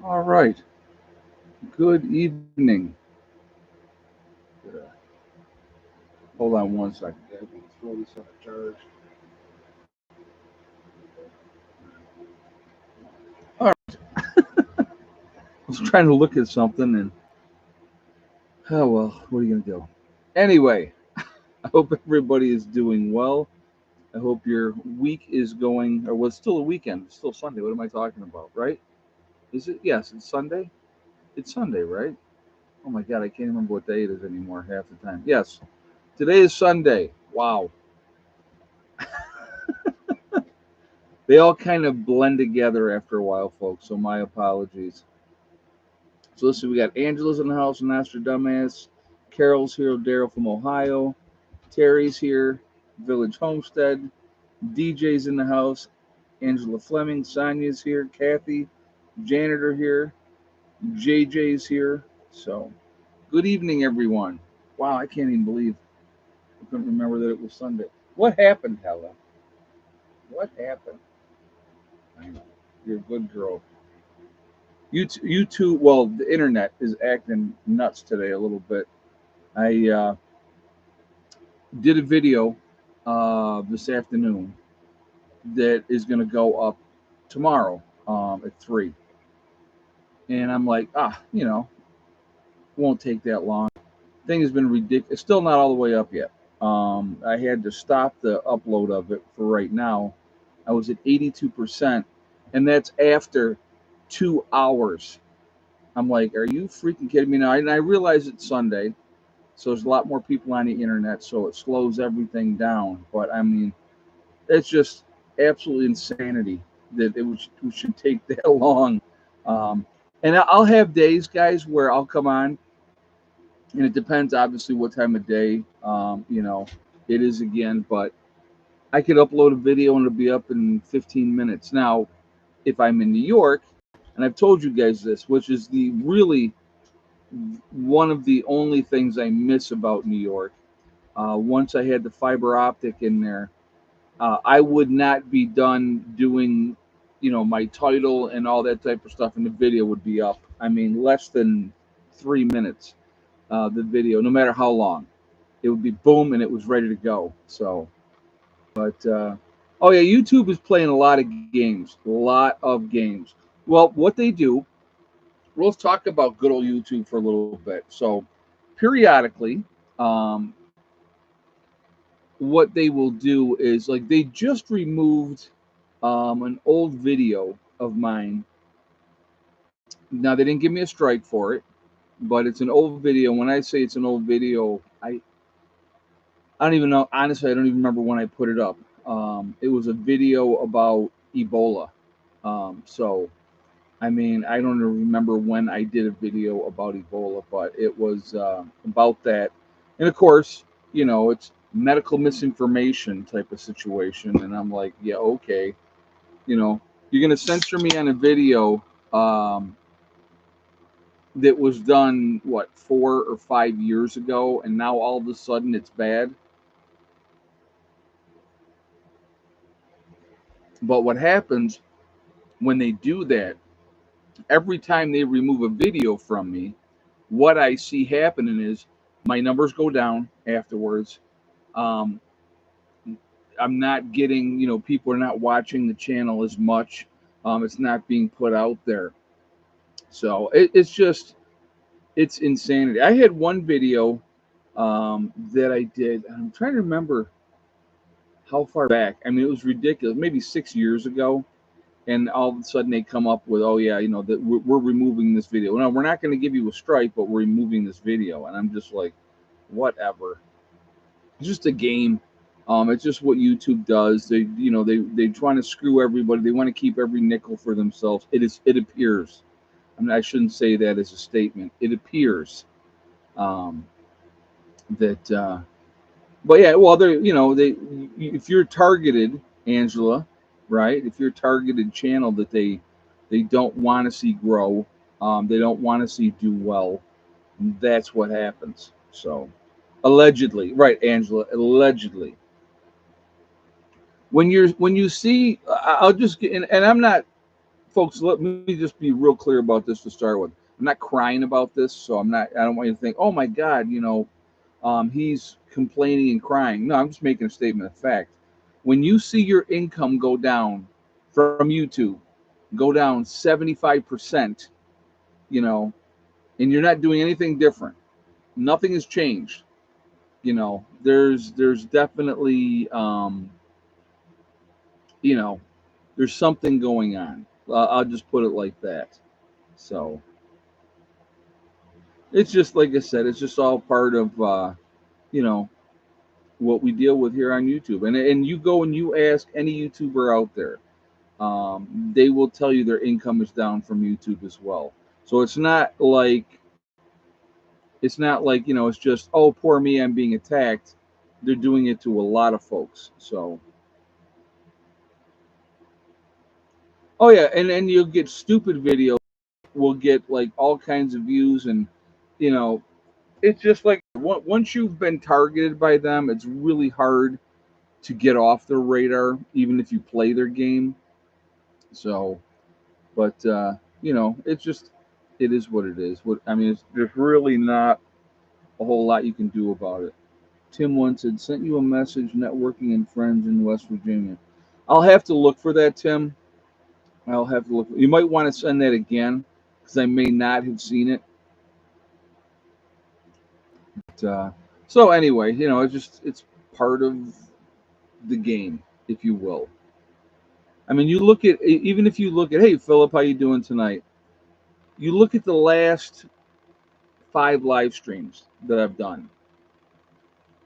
All right. Good evening. Hold on one second, guys. I'm gonna throw this on a charge. All right. I was trying to look at something, and oh well. What are you gonna do? Anyway, I hope everybody is doing well. I hope your week is going, or well, it's still a weekend. It's still Sunday. What am I talking about? Right? Is it? Yes, it's Sunday. It's Sunday, right? Oh my God, I can't remember what day it is anymore half the time. Yes, today is Sunday. Wow. They all kind of blend together after a while, folks. So my apologies. So listen, we got Angela's in the house, Nostradamus. Carol's here, Daryl from Ohio. Terry's here, Village Homestead. DJ's in the house. Angela Fleming. Sonia's here. Kathy, janitor here. JJ's here. So good evening, everyone. Wow, I can't even believe I couldn't remember that it was Sunday. What happened, Hella? What happened? I know. You're a good girl. You two. Well, the internet is acting nuts today a little bit. I did a video this afternoon that is going to go up tomorrow at 3, and I'm like, won't take that long. Thing has been ridiculous. It's still not all the way up yet. I had to stop the upload of it for right now. I was at 82%, and that's after 2 hours. I'm like, are you freaking kidding me now? And I realize it's Sunday, so there's a lot more people on the internet, so it slows everything down. But I mean, it's just absolutely insanity that it should take that long. Um, and I'll have days, guys, where I'll come on, and it depends obviously what time of day, it is again. But I could upload a video and it'll be up in 15 minutes. Now, if I'm in New York, and I've told you guys this, which is the really one of the only things I miss about New York. Once I had the fiber optic in there, I would not be done doing, my title and all that type of stuff, and the video would be up. I mean, less than 3 minutes. The video, no matter how long, it would be boom, and it was ready to go. So, but oh yeah, YouTube is playing a lot of games, a lot of games. Well, what they do, let's talk about good old YouTube for a little bit. So, periodically, um, what they will do is like they just removed an old video of mine. Now they didn't give me a strike for it, but it's an old video. When I say it's an old video, I don't even know. Honestly, I don't even remember when I put it up. It was a video about Ebola. So I mean, I don't remember when I did a video about Ebola, but it was about that. And of course, it's medical misinformation type of situation. And I'm like, yeah, okay. You know, you're going to censor me on a video um, that was done, what, 4 or 5 years ago, and now all of a sudden it's bad. But what happens when they do that, every time they remove a video from me, what I see happening is my numbers go down afterwards. Um, I'm not getting, people are not watching the channel as much. It's not being put out there. So it's just, it's insanity. I had one video that I did. I'm trying to remember how far back. I mean, it was ridiculous. Maybe 6 years ago. And all of a sudden they come up with, oh yeah, that we're removing this video. No, we're not going to give you a strike, but we're removing this video. And I'm just like, whatever. It's just a game. It's just what YouTube does. They trying to screw everybody. They want to keep every nickel for themselves. It appears. I mean, I shouldn't say that as a statement. It appears um, that. But yeah, well, they if you're targeted, Angela, right? If you're a targeted channel that they don't want to see grow, they don't want to see do well. That's what happens. So, allegedly, right, Angela? Allegedly, when you see, I'll just get, and I'm not folks, let me just be real clear about this to start with. I'm not crying about this, so I'm not. I don't want you to think, oh my God, he's complaining and crying. No, I'm just making a statement of fact. When you see your income go down from YouTube, go down 75%, you know, and you're not doing anything different, nothing has changed. There's definitely you know there's something going on. I'll just put it like that. So it's just like I said, it's just all part of you know what we deal with here on YouTube. And you go and you ask any YouTuber out there, they will tell you their income is down from YouTube as well. So it's not like it's just, oh, poor me, I'm being attacked. They're doing it to a lot of folks. So oh yeah, and you'll get stupid videos will get like all kinds of views, and you know it's just like once you've been targeted by them, it's really hard to get off their radar, even if you play their game. So, but it's just it is what it is. What I mean, there's really not a whole lot you can do about it. Tim once said, sent you a message networking and friends in West Virginia. I'll have to look for that, Tim. I'll have to look. You might want to send that again because I may not have seen it. But, so anyway, it's part of the game, if you will. I mean, you look at even if you look at, hey Philip, how you doing tonight? You look at the last 5 live streams that I've done.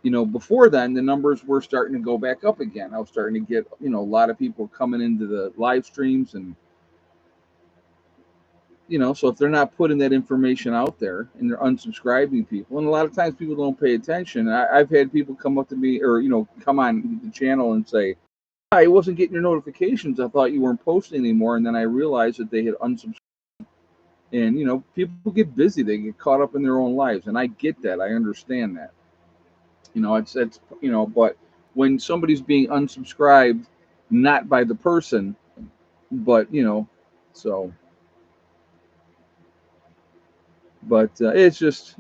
Before then, the numbers were starting to go back up again. I was starting to get, a lot of people coming into the live streams, and so if they're not putting that information out there and they're unsubscribing people, and a lot of times people don't pay attention. I've had people come up to me or come on the channel and say, I wasn't getting your notifications. I thought you weren't posting anymore, and then I realized that they had unsubscribed. And people get busy; they get caught up in their own lives, and I get that. I understand that. It's but when somebody's being unsubscribed, not by the person, but so. But it's just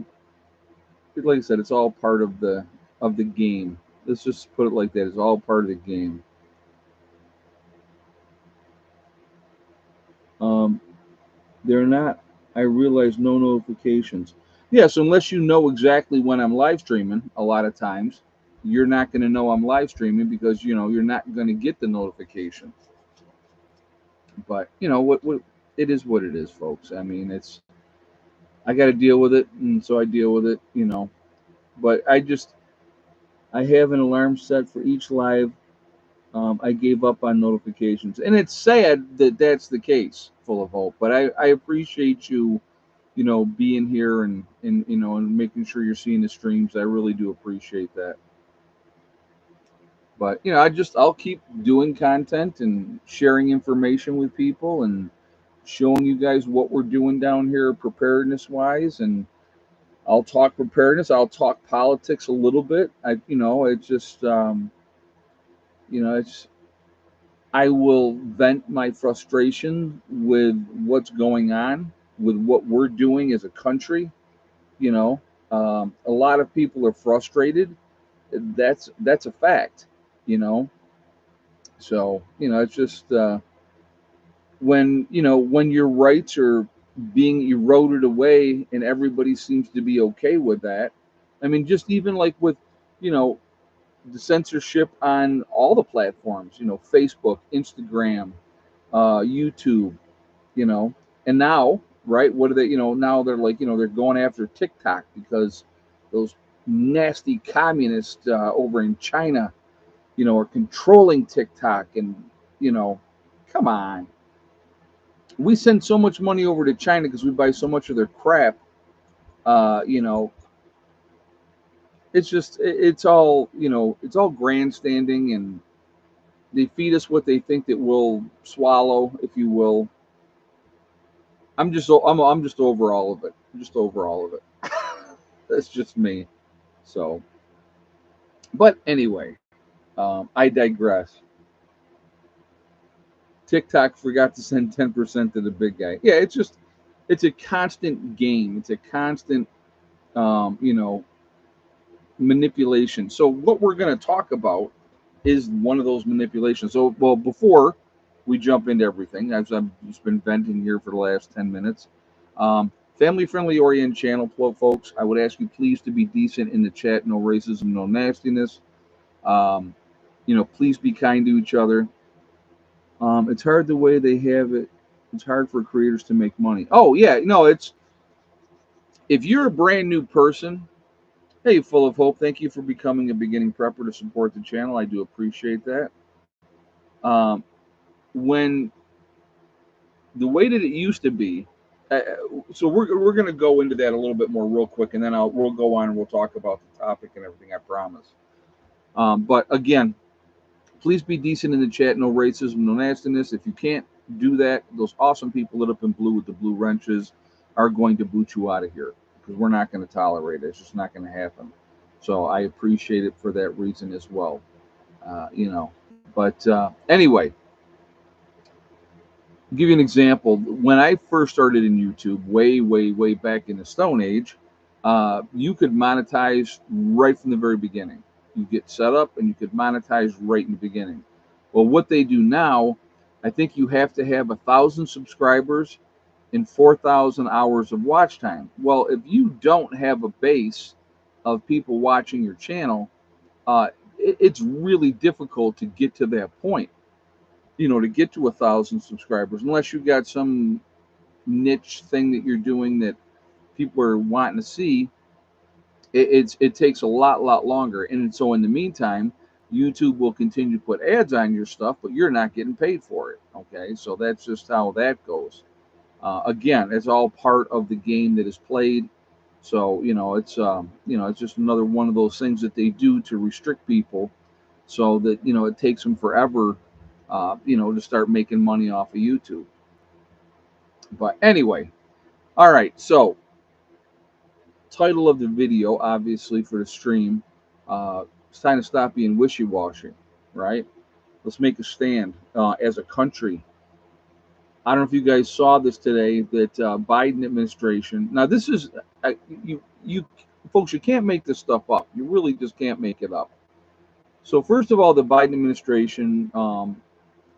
like I said, it's all part of the game. Let's just put it like that. It's all part of the game. Um, they're not. I realize no notifications. Yes, unless you know exactly when I'm live streaming. A lot of times, you're not going to know I'm live streaming because you're not going to get the notification. But what it is what it is, folks. I mean, I got to deal with it, and so I deal with it. But I have an alarm set for each live. I gave up on notifications, and it's sad that that's the case. Full of hope, but I appreciate you, being here and making sure you're seeing the streams. I really do appreciate that. But I'll keep doing content and sharing information with people and showing you guys what we're doing down here preparedness wise, and I'll talk preparedness. I'll talk politics a little bit. It's just it's I will vent my frustration with what's going on, with what we're doing as a country. You know, a lot of people are frustrated. That's a fact. You know, so it's just when your rights are being eroded away, and everybody seems to be okay with that. I mean, just even like with you know the censorship on all the platforms. Facebook, Instagram, YouTube, you know, and now, right? What are they? Now they're like, they're going after TikTok because those nasty communists over in China, are controlling TikTok, and you know, come on. We send so much money over to China because we buy so much of their crap. Uh, you know, it's all grandstanding, and they feed us what they think that we'll swallow, if you will. I'm just over all of it. I'm just over all of it. That's just me. So, but anyway, I digress. TikTok forgot to send 10% to the big guy. Yeah, it's a constant game. It's a constant, you know, manipulation. So what we're going to talk about is one of those manipulations. So, well, before we jump into everything, as I've just been venting here for the last 10 minutes, family-friendly oriented channel, folks. I would ask you please to be decent in the chat. No racism, no nastiness. Um, you know, please be kind to each other. It's hard the way they have it. It's hard for creators to make money. Oh yeah, no, it's if you're a brand new person. Hey, full of hope. Thank you for becoming a beginning prepper to support the channel. I do appreciate that. Um, when the way that it used to be, uh, so we're going to go into that a little bit more real quick, and then we'll go on and we'll talk about the topic and everything. I promise. But again, please be decent in the chat. No racism, no nastiness. If you can't do that, those awesome people lit up in blue with the blue wrenches are going to boot you out of here because we're not going to tolerate it. It's just not going to happen. So I appreciate it for that reason as well. You know, but anyway, I'll give you an example. When I first started in YouTube, way back in the Stone Age, you could monetize right from the very beginning. You get set up and you could monetize right in the beginning. Well, what they do now, I think you have to have 1,000 subscribers and 4,000 hours of watch time. Well, if you don't have a base of people watching your channel, it's really difficult to get to that point. You know, to get to 1,000 subscribers, unless you got some niche thing that you're doing that people are wanting to see, it takes a lot longer. And so in the meantime, YouTube will continue to put ads on your stuff, but you're not getting paid for it. Okay, so that's just how that goes. Again, it's all part of the game that is played. So it's just another one of those things that they do to restrict people, so that it takes them forever, to start making money off of YouTube. But anyway, all right. So title of the video, obviously for the stream, it's time to stop being wishy-washy, right? Let's make a stand as a country. I don't know if you guys saw this today, that Biden administration. Now, this is you folks. You can't make this stuff up. You really just can't make it up. So first of all, the Biden administration,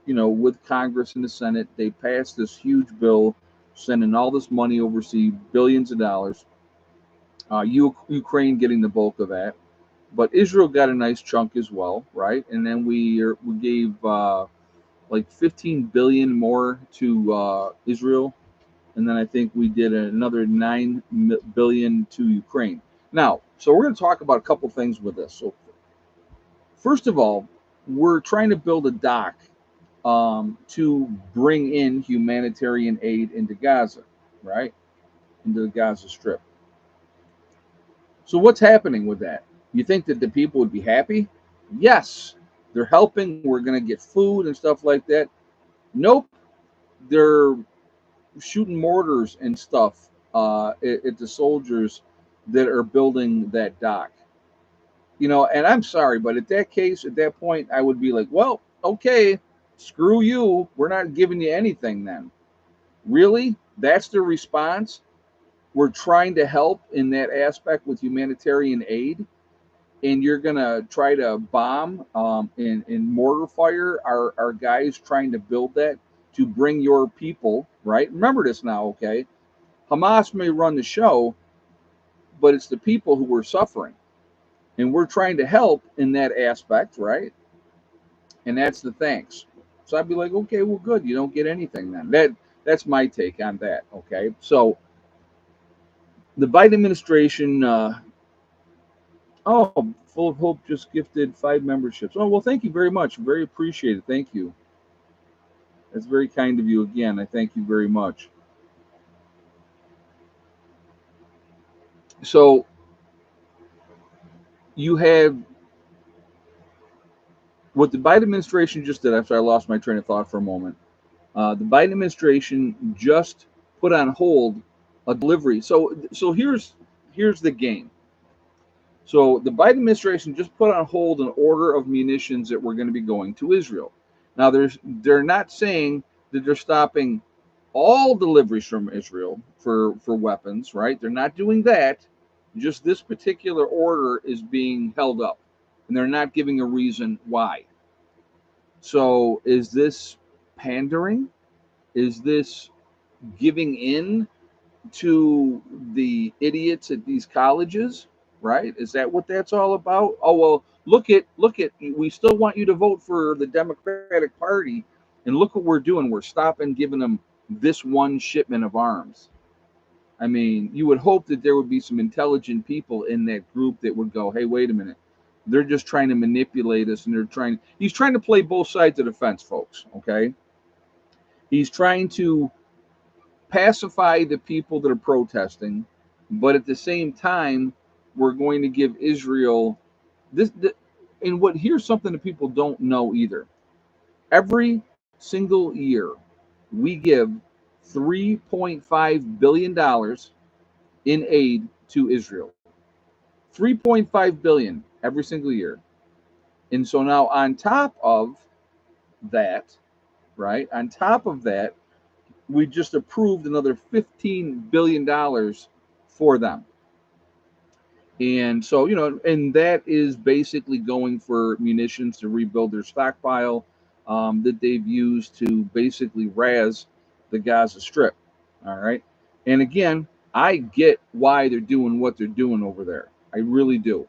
with Congress and the Senate, they passed this huge bill, sending all this money overseas, billions of dollars. Ukraine getting the bulk of that, but Israel got a nice chunk as well, right? And then we gave like 15 billion more to Israel, and then I think we did another 9 billion to Ukraine. Now, so we're going to talk about a couple things with this. So first of all, we're trying to build a dock to bring in humanitarian aid into Gaza, right? Into the Gaza Strip. So what's happening with that? You think that the people would be happy? Yes, they're helping. We're going to get food and stuff like that. Nope, they're shooting mortars and stuff at the soldiers that are building that dock. And I'm sorry, but at that point, I would be like, well, okay, screw you. We're not giving you anything then. Really? That's the response? We're trying to help in that aspect with humanitarian aid, and you're going to try to bomb and mortar fire our guys trying to build that to bring your people, right? Remember this now, okay? Hamas may run the show, but it's the people who are suffering. And we're trying to help in that aspect, right? And that's the thanks. So I'd be like, okay, well, good. You don't get anything then. That's my take on that, okay? So the Biden administration, Full of Hope just gifted 5 memberships. Oh, well, thank you very much. Very appreciated. Thank you. That's very kind of you again. I thank you very much. So you have what the Biden administration just did. After I lost my train of thought for a moment, the Biden administration just put on hold a delivery. So here's the game. So the Biden administration just put on hold an order of munitions that were going to be going to Israel. Now, they're not saying that they're stopping all deliveries from Israel for weapons, right? They're not doing that. Just this particular order is being held up, and they're not giving a reason why. So, is this pandering? Is this giving in to the idiots at these colleges, right? Is that what that's all about? Oh well, look at we still want you to vote for the Democratic Party, and look what we're doing. We're stopping giving them this one shipment of arms. I mean, you would hope that there would be some intelligent people in that group that would go, "Hey, wait a minute. They're just trying to manipulate us, and he's trying to play both sides of the fence, folks, okay? He's trying to pacify the people that are protesting, but at the same time, we're going to give Israel this. And what here's something that people don't know either. Every single year, we give $3.5 billion in aid to Israel. 3.5 billion every single year. And so now on top of that, right? On top of that, we just approved another $15 billion for them. And so, and that is basically going for munitions to rebuild their stockpile that they've used to basically razz the Gaza Strip. All right. And again, I get why they're doing what they're doing over there. I really do.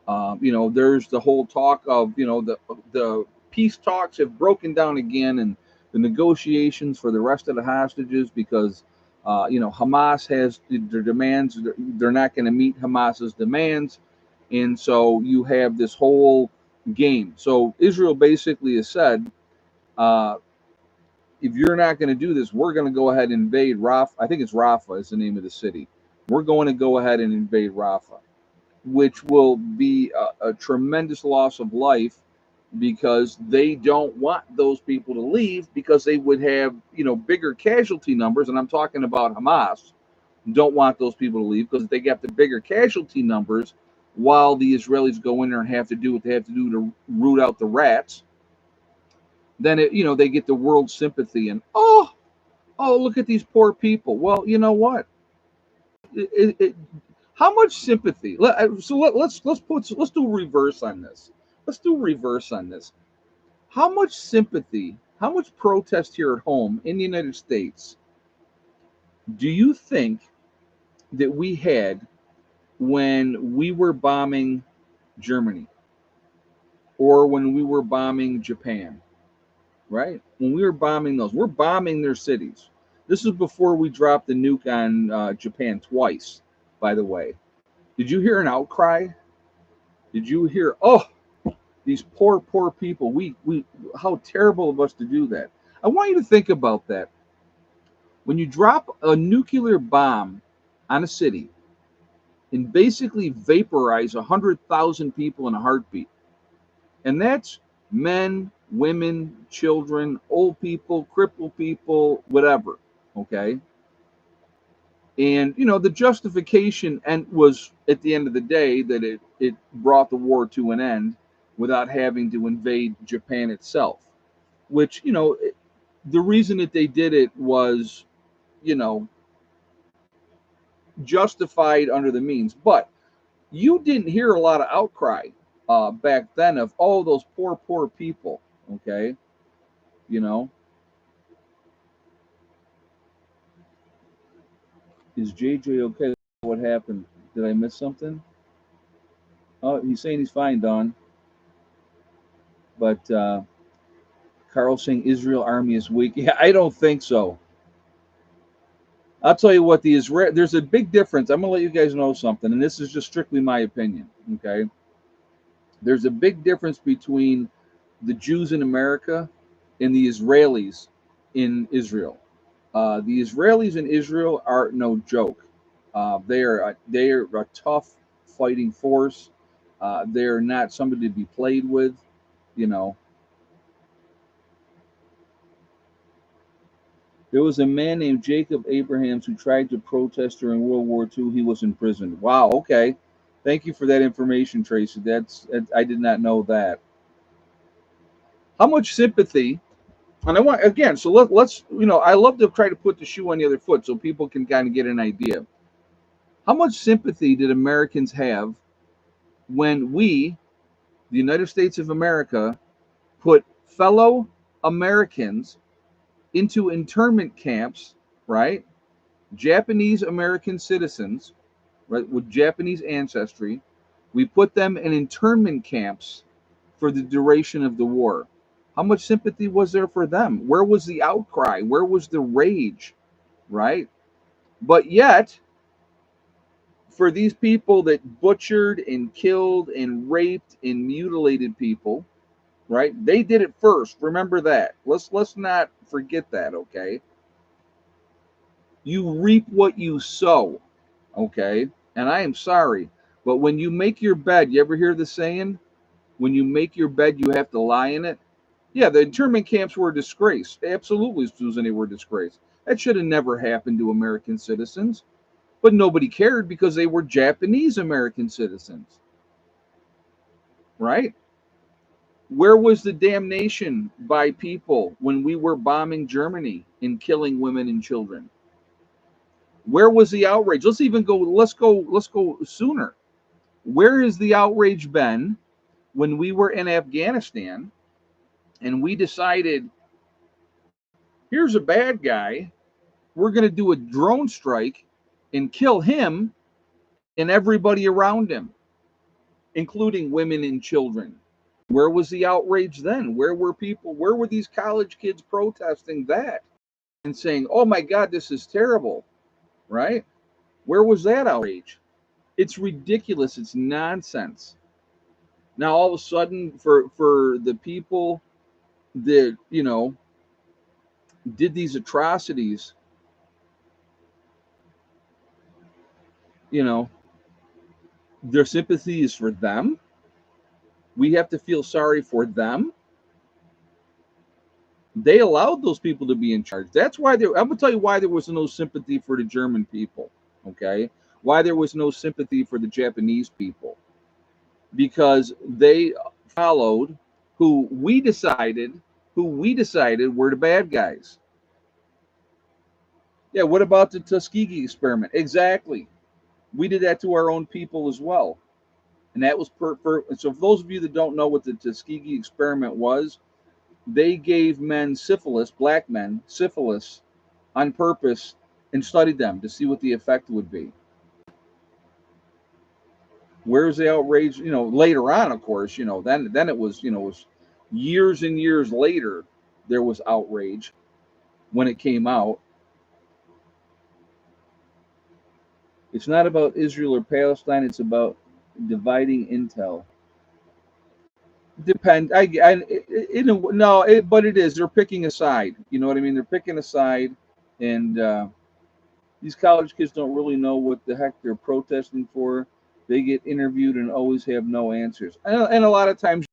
There's the whole talk of, the peace talks have broken down again, and the negotiations for the rest of the hostages because, Hamas has their demands. They're not going to meet Hamas's demands. And so you have this whole game. So Israel basically has said, uh, if you're not going to do this, we're going to go ahead and invade Rafah. I think it's Rafah is the name of the city. We're going to go ahead and invade Rafah, which will be a tremendous loss of life because they don't want those people to leave because they would have, bigger casualty numbers. And I'm talking about Hamas don't want those people to leave because they got the bigger casualty numbers while the Israelis go in there and have to do what they have to do to root out the rats. Then they get the world sympathy and look at these poor people. Well, you know what? It, how much sympathy? Let's do reverse on this. Let's do reverse on this. How much sympathy? How much protest here at home in the United States do you think that we had when we were bombing Germany or when we were bombing Japan? Right? When we were bombing those, we're bombing their cities. This is before we dropped the nuke on Japan twice, by the way. Did you hear an outcry? Did you hear, these poor people, we how terrible of us to do that. I want you to think about that. When you drop a nuclear bomb on a city and basically vaporize 100,000 people in a heartbeat, and that's men, women, children, old people, crippled people, whatever, okay? And the justification and was at the end of the day that it brought the war to an end without having to invade Japan itself, which the reason that they did it was you know justified under the means. But you didn't hear a lot of outcry back then of those poor people. Okay, you know, is JJ okay? What happened? Did I miss something? Oh, he's saying he's fine, Don. But Carl saying Israel army is weak. Yeah, I don't think so. I'll tell you what, there's a big difference. I'm gonna let you guys know something, and this is just strictly my opinion. Okay, there's a big difference between the Jews in America and the Israelis in Israel. The Israelis in Israel are no joke. They are a tough fighting force. They're not somebody to be played with. You know, there was a man named Jacob Abrahams who tried to protest during World War II. He was imprisoned. Wow. Okay. Thank you for that information, Tracy. I did not know that. How much sympathy? And I want again, so let's I love to try to put the shoe on the other foot so people can kind of get an idea. How much sympathy did Americans have when we, the United States of America, put fellow Americans into internment camps, right? Japanese American citizens, right, with Japanese ancestry. We put them in internment camps for the duration of the war. How much sympathy was there for them? Where was the outcry? Where was the rage, right? But yet, for these people that butchered and killed and raped and mutilated people, right? They did it first. Remember that. Let's not forget that, okay? You reap what you sow, okay? And I am sorry, but when you make your bed, you ever hear the saying? When you make your bed, you have to lie in it. Yeah, the internment camps were a disgrace. Absolutely, Susan, they were a disgrace. That should have never happened to American citizens. But nobody cared because they were Japanese American citizens, right? Where was the damnation by people when we were bombing Germany and killing women and children? Where was the outrage? Let's go sooner. Where has the outrage been when we were in Afghanistan and we decided here's a bad guy, we're going to do a drone strike and kill him and everybody around him, including women and children? Where was the outrage then? Where were people? Where were these college kids protesting that and saying, "Oh my God, this is terrible," right? Where was that outrage? It's ridiculous. It's nonsense. Now all of a sudden, for the people that did these atrocities, you know, their sympathy is for them. We have to feel sorry for them. They allowed those people to be in charge. That's why I'm gonna tell you why there was no sympathy for the German people. Okay, why there was no sympathy for the Japanese people, because they followed who we decided were the bad guys. Yeah, what about the Tuskegee experiment? Exactly. We did that to our own people as well. And that was so for those of you that don't know what the Tuskegee experiment was, they gave men syphilis, black men, syphilis on purpose and studied them to see what the effect would be. Where's the outrage? Later on, of course, then it was, was years and years later there was outrage when it came out. It's not about Israel or Palestine. It's about dividing intel. No, but it is. They're picking a side. You know what I mean? They're picking a side, and these college kids don't really know what the heck they're protesting for. They get interviewed and always have no answers. And a lot of times,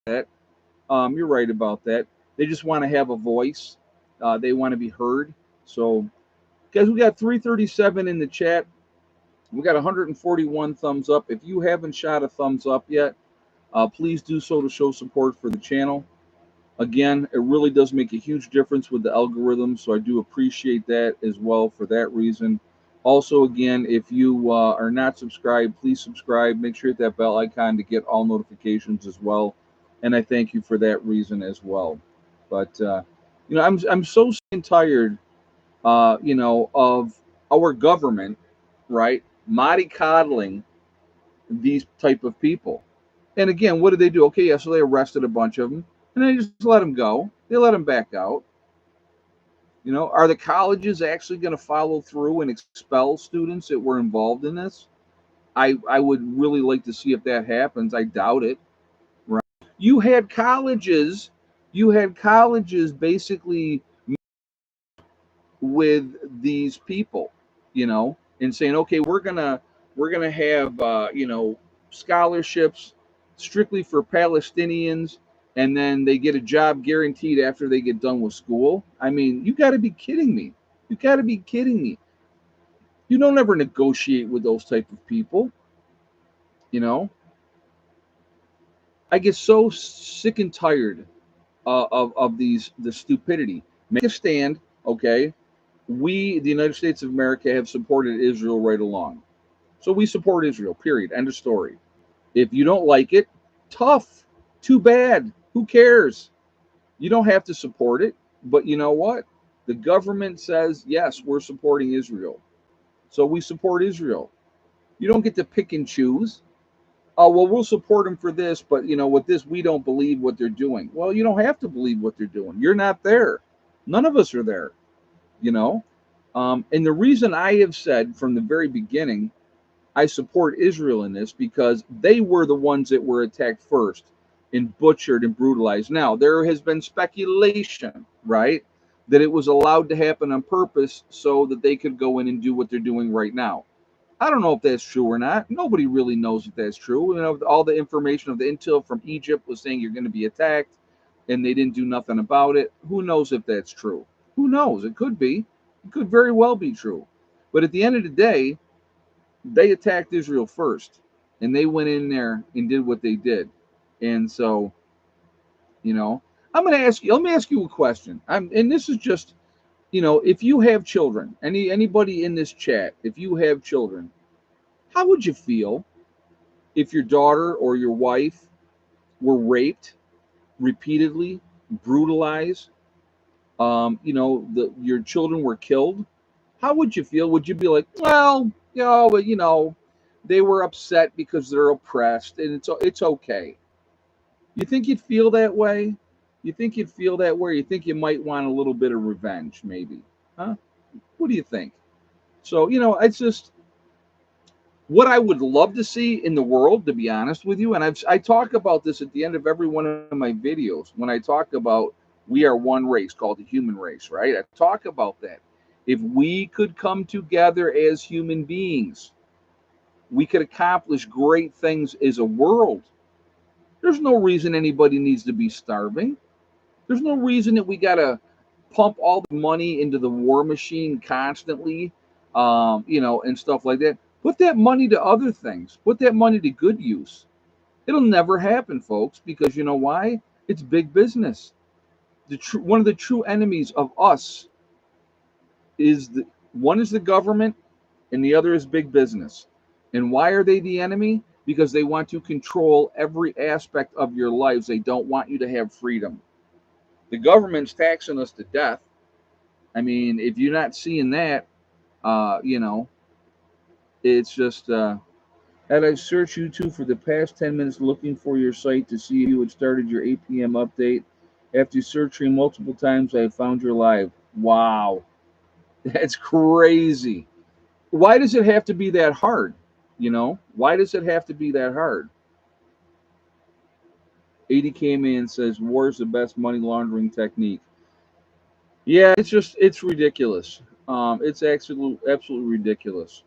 you're right about that. They just want to have a voice. They want to be heard. So, guys, we got 337 in the chat. We got 141 thumbs up. If you haven't shot a thumbs up yet, please do so to show support for the channel. Again, it really does make a huge difference with the algorithm, so I do appreciate that as well for that reason. Also, again, if you are not subscribed, please subscribe. Make sure you hit that bell icon to get all notifications as well. And I thank you for that reason as well. But I'm so sick and tired, of our government, right, mollycoddling these type of people. And again, what did they do? Okay, yeah, so they arrested a bunch of them, and they just let them go. They let them back out. Are the colleges actually going to follow through and expel students that were involved in this? I would really like to see if that happens. I doubt it. Right? You had colleges, basically with these people, and saying, okay, we're gonna have scholarships strictly for Palestinians, and then they get a job guaranteed after they get done with school. I mean, you got to be kidding me. You got to be kidding me. You don't ever negotiate with those type of people. You know, I get so sick and tired of the stupidity. Make a stand, okay? We, the United States of America, have supported Israel right along. So we support Israel, period. End of story. If you don't like it, tough. Too bad. Who cares? You don't have to support it. But you know what? The government says, yes, we're supporting Israel. So we support Israel. You don't get to pick and choose. Oh, well, we'll support them for this, but with this, we don't believe what they're doing. Well, you don't have to believe what they're doing. You're not there. None of us are there, you know? And the reason I have said from the very beginning I support Israel in this because they were the ones that were attacked first and butchered and brutalized. Now, there has been speculation, right, that it was allowed to happen on purpose so that they could go in and do what they're doing right now. I don't know if that's true or not. Nobody really knows if that's true. All the information of the intel from Egypt was saying you're going to be attacked and they didn't do nothing about it. Who knows if that's true? Who knows? It could be. It could very well be true. But at the end of the day, they attacked Israel first, and they went in there and did what they did. And so, you know, I'm going to ask you. Let me ask you a question. And this is just, if you have children, anybody in this chat, if you have children, how would you feel if your daughter or your wife were raped repeatedly, brutalized? Your children were killed. How would you feel? Would you be like, well, but they were upset because they're oppressed, and it's okay? You think you'd feel that way? You think you'd feel that way? You think you might want a little bit of revenge, maybe? Huh? What do you think? So it's just what I would love to see in the world, to be honest with you. And I talk about this at the end of every one of my videos when I talk about we are one race called the human race, right? I talk about that. If we could come together as human beings, we could accomplish great things as a world. There's no reason anybody needs to be starving. There's no reason that we got to pump all the money into the war machine constantly, and stuff like that. Put that money to other things. Put that money to good use. It'll never happen, folks, because you know why? It's big business. One of the true enemies of us is one is the government, and the other is big business. And why are they the enemy? Because they want to control every aspect of your lives. They don't want you to have freedom. The government's taxing us to death. I mean, if you're not seeing that, uh, you know, it's just. Had I searched YouTube for the past 10 minutes looking for your site to see if you had started your 8 p.m. update. After searching multiple times, I found your live. Wow, that's crazy. Why does it have to be that hard? Why does it have to be that hard? 80K man says war is the best money laundering technique. Yeah, it's ridiculous. It's absolutely ridiculous.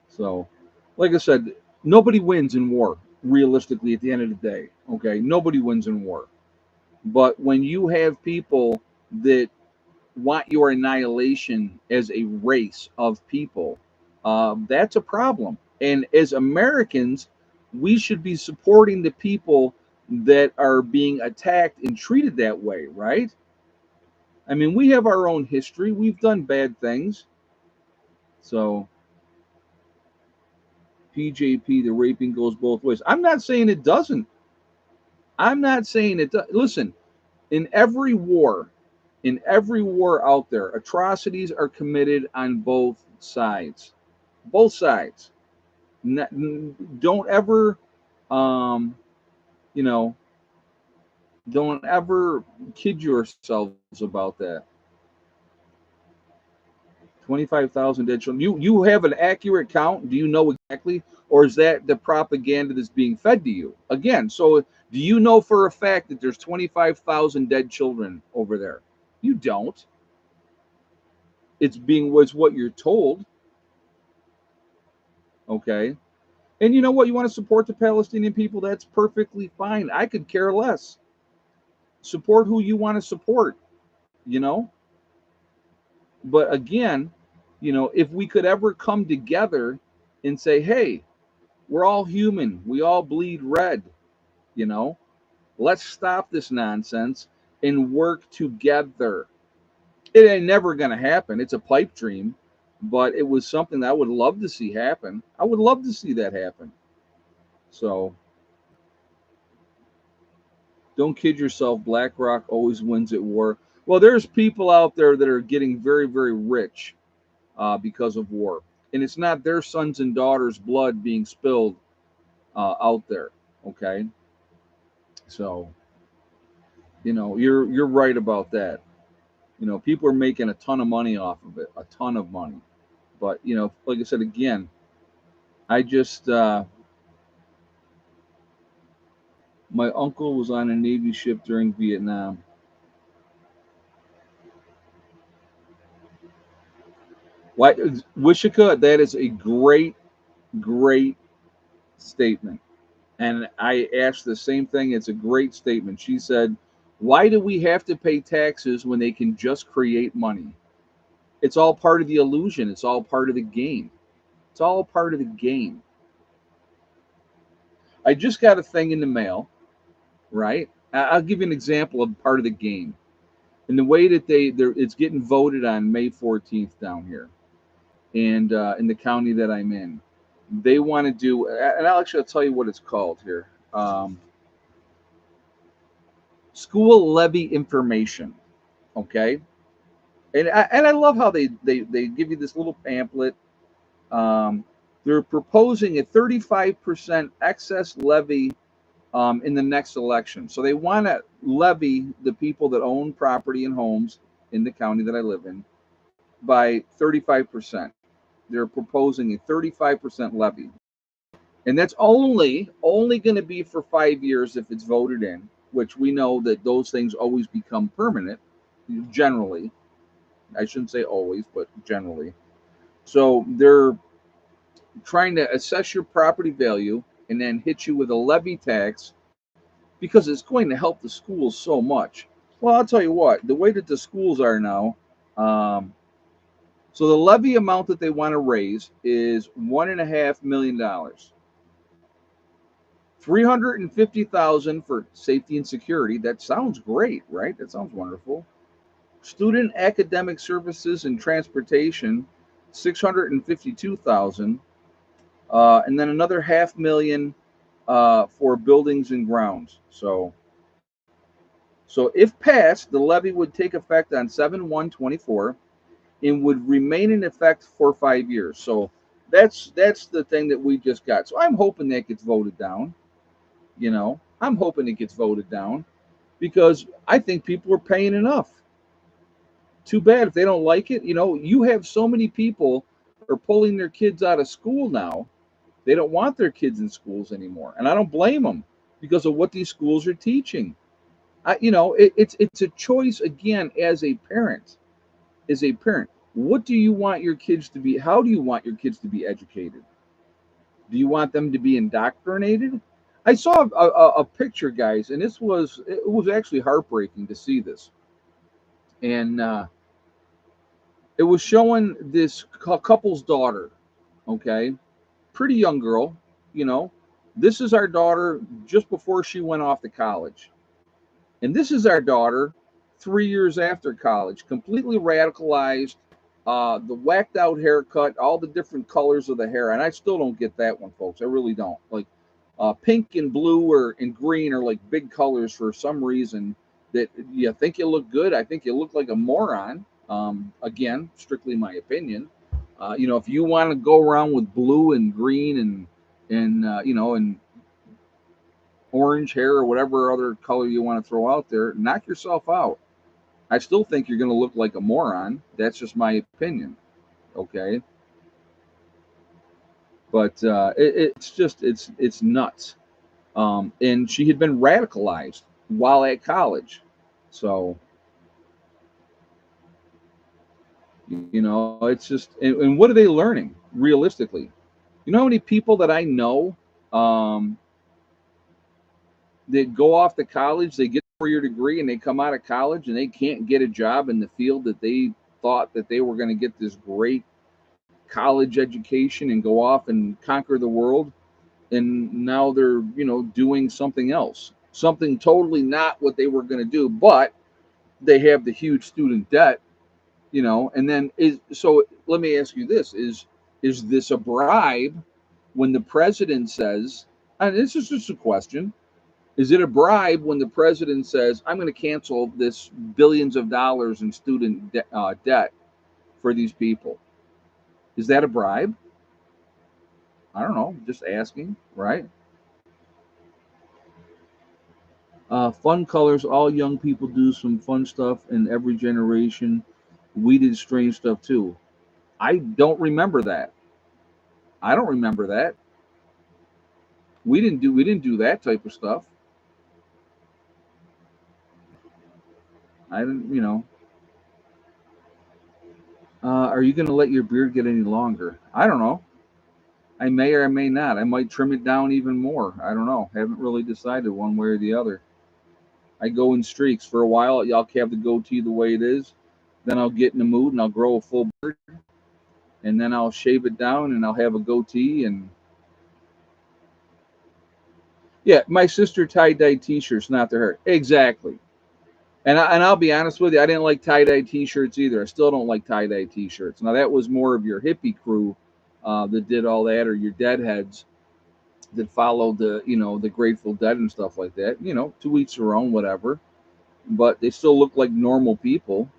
So, like I said, nobody wins in war. Realistically, at the end of the day, okay, nobody wins in war. But when you have people that want your annihilation as a race of people, that's a problem. And as Americans, we should be supporting the people that are being attacked and treated that way, right? I mean, we have our own history. We've done bad things. So, PJP, the raping goes both ways. I'm not saying it doesn't. I'm not saying it does. Listen, in every war, out there, atrocities are committed on both sides. Both sides. Don't ever, um, you know, don't ever kid yourselves about that. 25,000 dead children. You have an accurate count? Do you know exactly? Or is that the propaganda that's being fed to you? Again, so do you know for a fact that there's 25,000 dead children over there? You don't. It's what you're told. Okay. And you know what? You want to support the Palestinian people? That's perfectly fine. I could care less. Support who you want to support, you know? But again, if we could ever come together and say, hey, We're all human. We all bleed red, you know. Let's stop this nonsense and work together. It ain't never going to happen. It's a pipe dream, but it was something that I would love to see happen. I would love to see that happen. So don't kid yourself. BlackRock always wins at war. Well, there's people out there that are getting very, very rich because of war, and it's not their sons and daughters' blood being spilled out there. Okay, so you're right about that. People are making a ton of money off of it, a ton of money. But like I said again, I just my uncle was on a Navy ship during Vietnam. Why, Wishika? That is a great, great statement. And I asked the same thing. It's a great statement. She said, "Why do we have to pay taxes when they can just create money? It's all part of the illusion. It's all part of the game. It's all part of the game." I just got a thing in the mail, right? I'll give you an example of part of the game. And the way that it's getting voted on May 14th down here, and in the county that I'm in, they want to do, and I'll tell you what it's called here. School levy information. Okay, and I love how they give you this little pamphlet. Um, they're proposing a 35% excess levy in the next election. So they want to levy the people that own property and homes in the county that I live in by 35%. They're proposing a 35% levy. And that's only going to be for 5 years if it's voted in, which we know that those things always become permanent, generally. I shouldn't say always, but generally. So they're trying to assess your property value and then hit you with a levy tax because it's going to help the schools so much. Well, I'll tell you what, the way that the schools are now, um, so the levy amount that they want to raise is $1.5 million. 350,000 for safety and security. That sounds great, right? That sounds wonderful. Student academic services and transportation, 652,000, and then another 500,000 for buildings and grounds. So if passed, the levy would take effect on 7/1/24 and would remain in effect for 5 years. So that's the thing that we just got. So I'm hoping that gets voted down. I'm hoping it gets voted down because I think people are paying enough. Too bad if they don't like it. You have so many people are pulling their kids out of school now. They don't want their kids in schools anymore, and I don't blame them because of what these schools are teaching. It's a choice again as a parent. As a parent, what do you want your kids to be? How do you want your kids to be educated? Do you want them to be indoctrinated? I saw a picture, guys, and it was actually heartbreaking to see this. And it was showing this couple's daughter. Okay, pretty young girl. You know, this is our daughter just before she went off to college. And this is our daughter 3 years after college, completely radicalized, the whacked out haircut, all the different colors of the hair. And I still don't get that one, folks. I really don't. Like pink and blue and green are like big colors for some reason that you think you look good. I think you look like a moron. Again, strictly my opinion. If you want to go around with blue and green and orange hair or whatever other color you want to throw out there, knock yourself out. I still think you're going to look like a moron. That's just my opinion. Okay, but it's nuts. And she had been radicalized while at college, so it's just and what are they learning realistically? You know how many people that I know um, that go off to college, they get a 4-year degree, and they come out of college and they can't get a job in the field that they thought that they were going to get this great college education and go off and conquer the world. and now they're doing something else, something totally not what they were going to do, but they have the huge student debt. And then is so let me ask you this, is this a bribe when the president says, and this is just a question, is it a bribe when the president says, I'm going to cancel this billions of dollars in student debt for these people? Is that a bribe? I don't know, just asking, right? Fun colors. All young people do some fun stuff in every generation. We did strange stuff too. I don't remember that. I don't remember that. We didn't do that type of stuff. I didn't. Are you going to let your beard get any longer? I don't know. I may or I may not. I might trim it down even more. I don't know. Haven't really decided one way or the other. I go in streaks. For a while, I'll have the goatee the way it is. Then I'll get in the mood and I'll grow a full beard, and then I'll shave it down and I'll have a goatee. And yeah, my sister tie dye T-shirts, not to her. Exactly. And I'll be honest with you, I didn't like tie dye T-shirts either. I still don't like tie dye T-shirts. Now that was more of your hippie crew that did all that, or your deadheads that followed the Grateful Dead and stuff like that. To each their own, whatever. But they still look like normal people.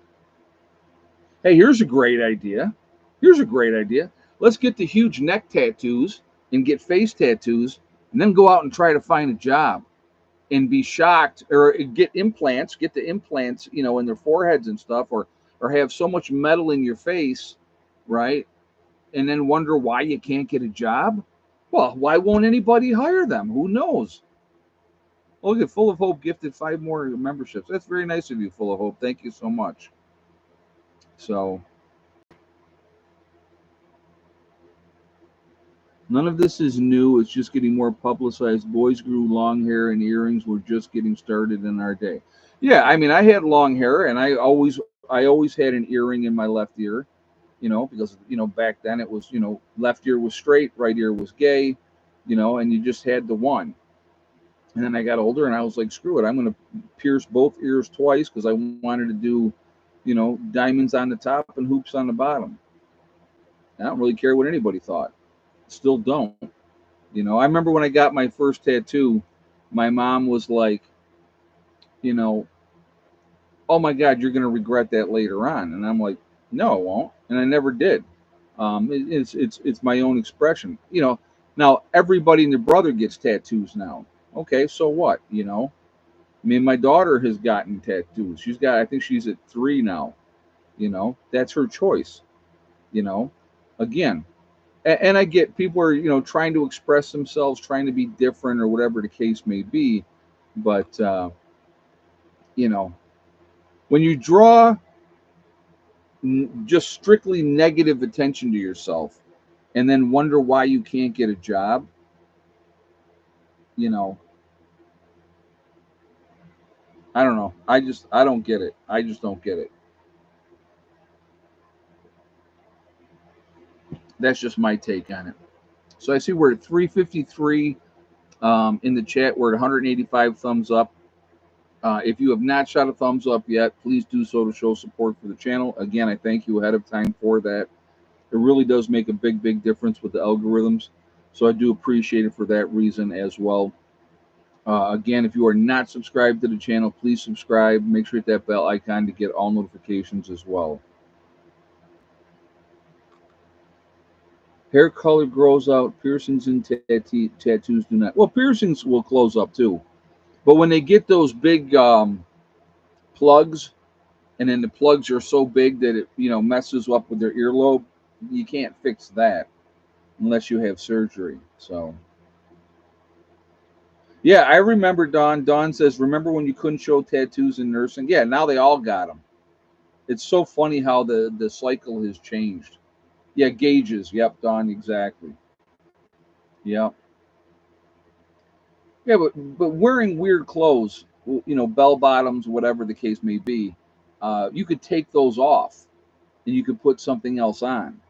Hey, here's a great idea. Here's a great idea. Let's get the huge neck tattoos and get face tattoos, and then go out and try to find a job and be shocked, or get the implants, in their foreheads and stuff, or have so much metal in your face, right? And then wonder why you can't get a job. Well, why won't anybody hire them? Who knows? Look at Full of Hope gifted 5 more memberships. That's very nice of you, Full of Hope. Thank you so much. So none of this is new. It's just getting more publicized. Boys grew long hair and earrings. Were just getting started in our day. Yeah, I mean, I had long hair, and I always had an earring in my left ear. Because back then it was, left ear was straight, right ear was gay, and you just had the one. And then I got older, and I was like, screw it, I'm going to pierce both ears twice because I wanted to do, diamonds on the top and hoops on the bottom. I don't really care what anybody thought. Still don't. I remember when I got my first tattoo, my mom was like, you know, oh my God, you're going to regret that later on. And I'm like, no, I won't. And I never did. It's my own expression. Now everybody and their brother gets tattoos now. Okay, so what? I mean, my daughter has gotten tattoos. I think she's at 3 now. That's her choice. You know, again, and I get people are trying to express themselves, trying to be different or whatever the case may be, but you know, when you draw just strictly negative attention to yourself and then wonder why you can't get a job, you know, I don't know. I don't get it. I just don't get it. That's just my take on it. So I see we're at 353 in the chat. We're at 185 thumbs up. If you have not shot a thumbs up yet, please do so to show support for the channel. Again, I thank you ahead of time for that. It really does make a big, big difference with the algorithms. So I do appreciate it for that reason as well. Again, if you are not subscribed to the channel, please subscribe. Make sure you hit that bell icon to get all notifications as well. Hair color grows out. Piercings and tattoos do not. Well, piercings will close up too. But when they get those big plugs, and then the plugs are so big that it messes up with their earlobe, you can't fix that unless you have surgery. So yeah, I remember Dawn. Dawn says, remember when you couldn't show tattoos in nursing? Yeah, now they all got them. It's so funny how the cycle has changed. Yeah, gauges. Yep, Dawn, exactly. Yep. Yeah, but wearing weird clothes, bell bottoms, whatever the case may be, you could take those off and you could put something else on.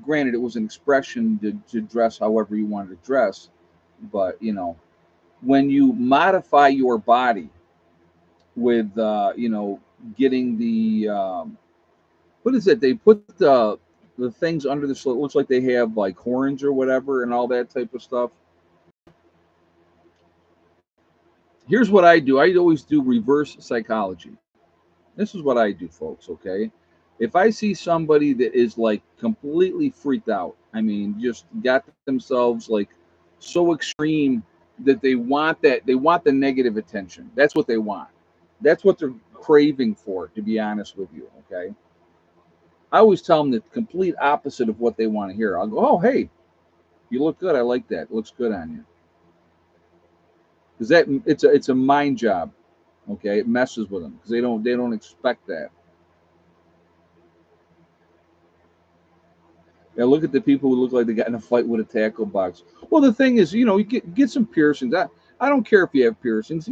Granted, it was an expression to dress however you wanted to dress, But when you modify your body with getting the what is it? They put the things under the so it looks like they have like horns or whatever and all that type of stuff. Here's what I do. I always do reverse psychology. This is what I do, folks, okay? If I see somebody that is like completely freaked out, I mean, just got themselves like so extreme that they want the negative attention. That's what they want. That's what they're craving for, to be honest with you, okay? I always tell them the complete opposite of what they want to hear. I'll go, "Oh, hey, you look good. I like that. It looks good on you." Because it's a mind job, okay? It messes with them because they don't expect that. Yeah, look at the people who look like they got in a fight with a tackle box. Well, the thing is, you get some piercings. I don't care if you have piercings.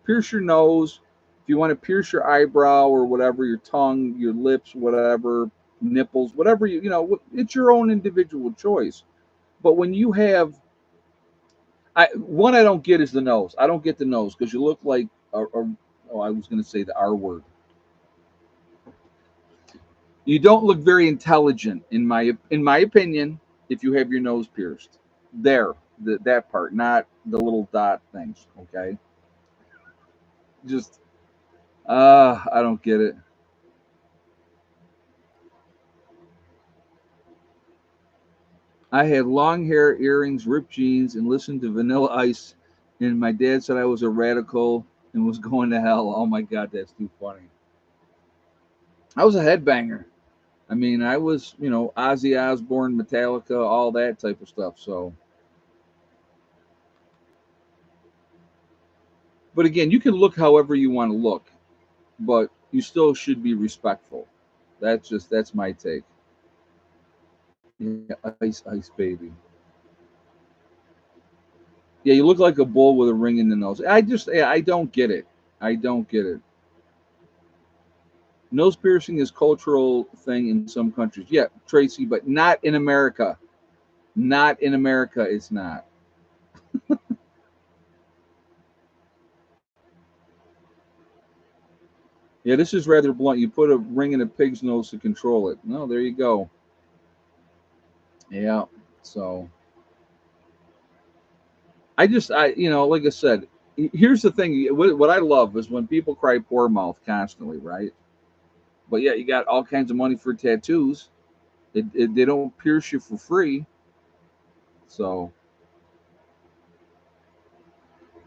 Pierce your nose. If you want to pierce your eyebrow or whatever, your tongue, your lips, whatever, nipples, whatever it's your own individual choice. But when you have, I don't get is the nose. I don't get the nose because you look like oh, I was going to say the R word. You don't look very intelligent in my opinion if you have your nose pierced. There, that part, not the little dot things. Okay, just I don't get it. I had long hair, earrings, ripped jeans, and listened to Vanilla Ice. And my dad said I was a radical and was going to hell. Oh my God, that's too funny. I was a headbanger. I mean, I was, Ozzy Osbourne, Metallica, all that type of stuff. So, but again, you can look however you want to look, but you still should be respectful. That's my take. Yeah, ice, ice, baby. Yeah, you look like a bull with a ring in the nose. I don't get it. I don't get it. Nose piercing is cultural thing in some countries. Yeah, Tracy, but not in America. Not in America. It's not. Yeah, this is rather blunt. You put a ring in a pig's nose to control it. No, there you go. Yeah. So like I said, here's the thing. What I love is when people cry poor mouth constantly, right? But yeah, you got all kinds of money for tattoos. They don't pierce you for free. So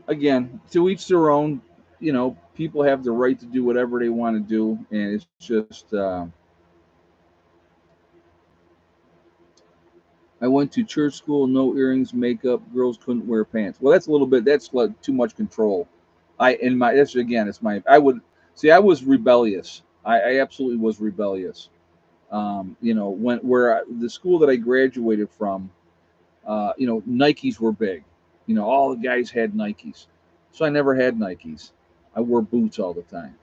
again, to each their own. People have the right to do whatever they want to do, and it's just. I went to church school, no earrings, makeup. Girls couldn't wear pants. Well, that's a little bit. That's like too much control. That's again. It's my. I would see. I was rebellious. I absolutely was rebellious. The school that I graduated from, Nikes were big. All the guys had Nikes. So I never had Nikes. I wore boots all the time.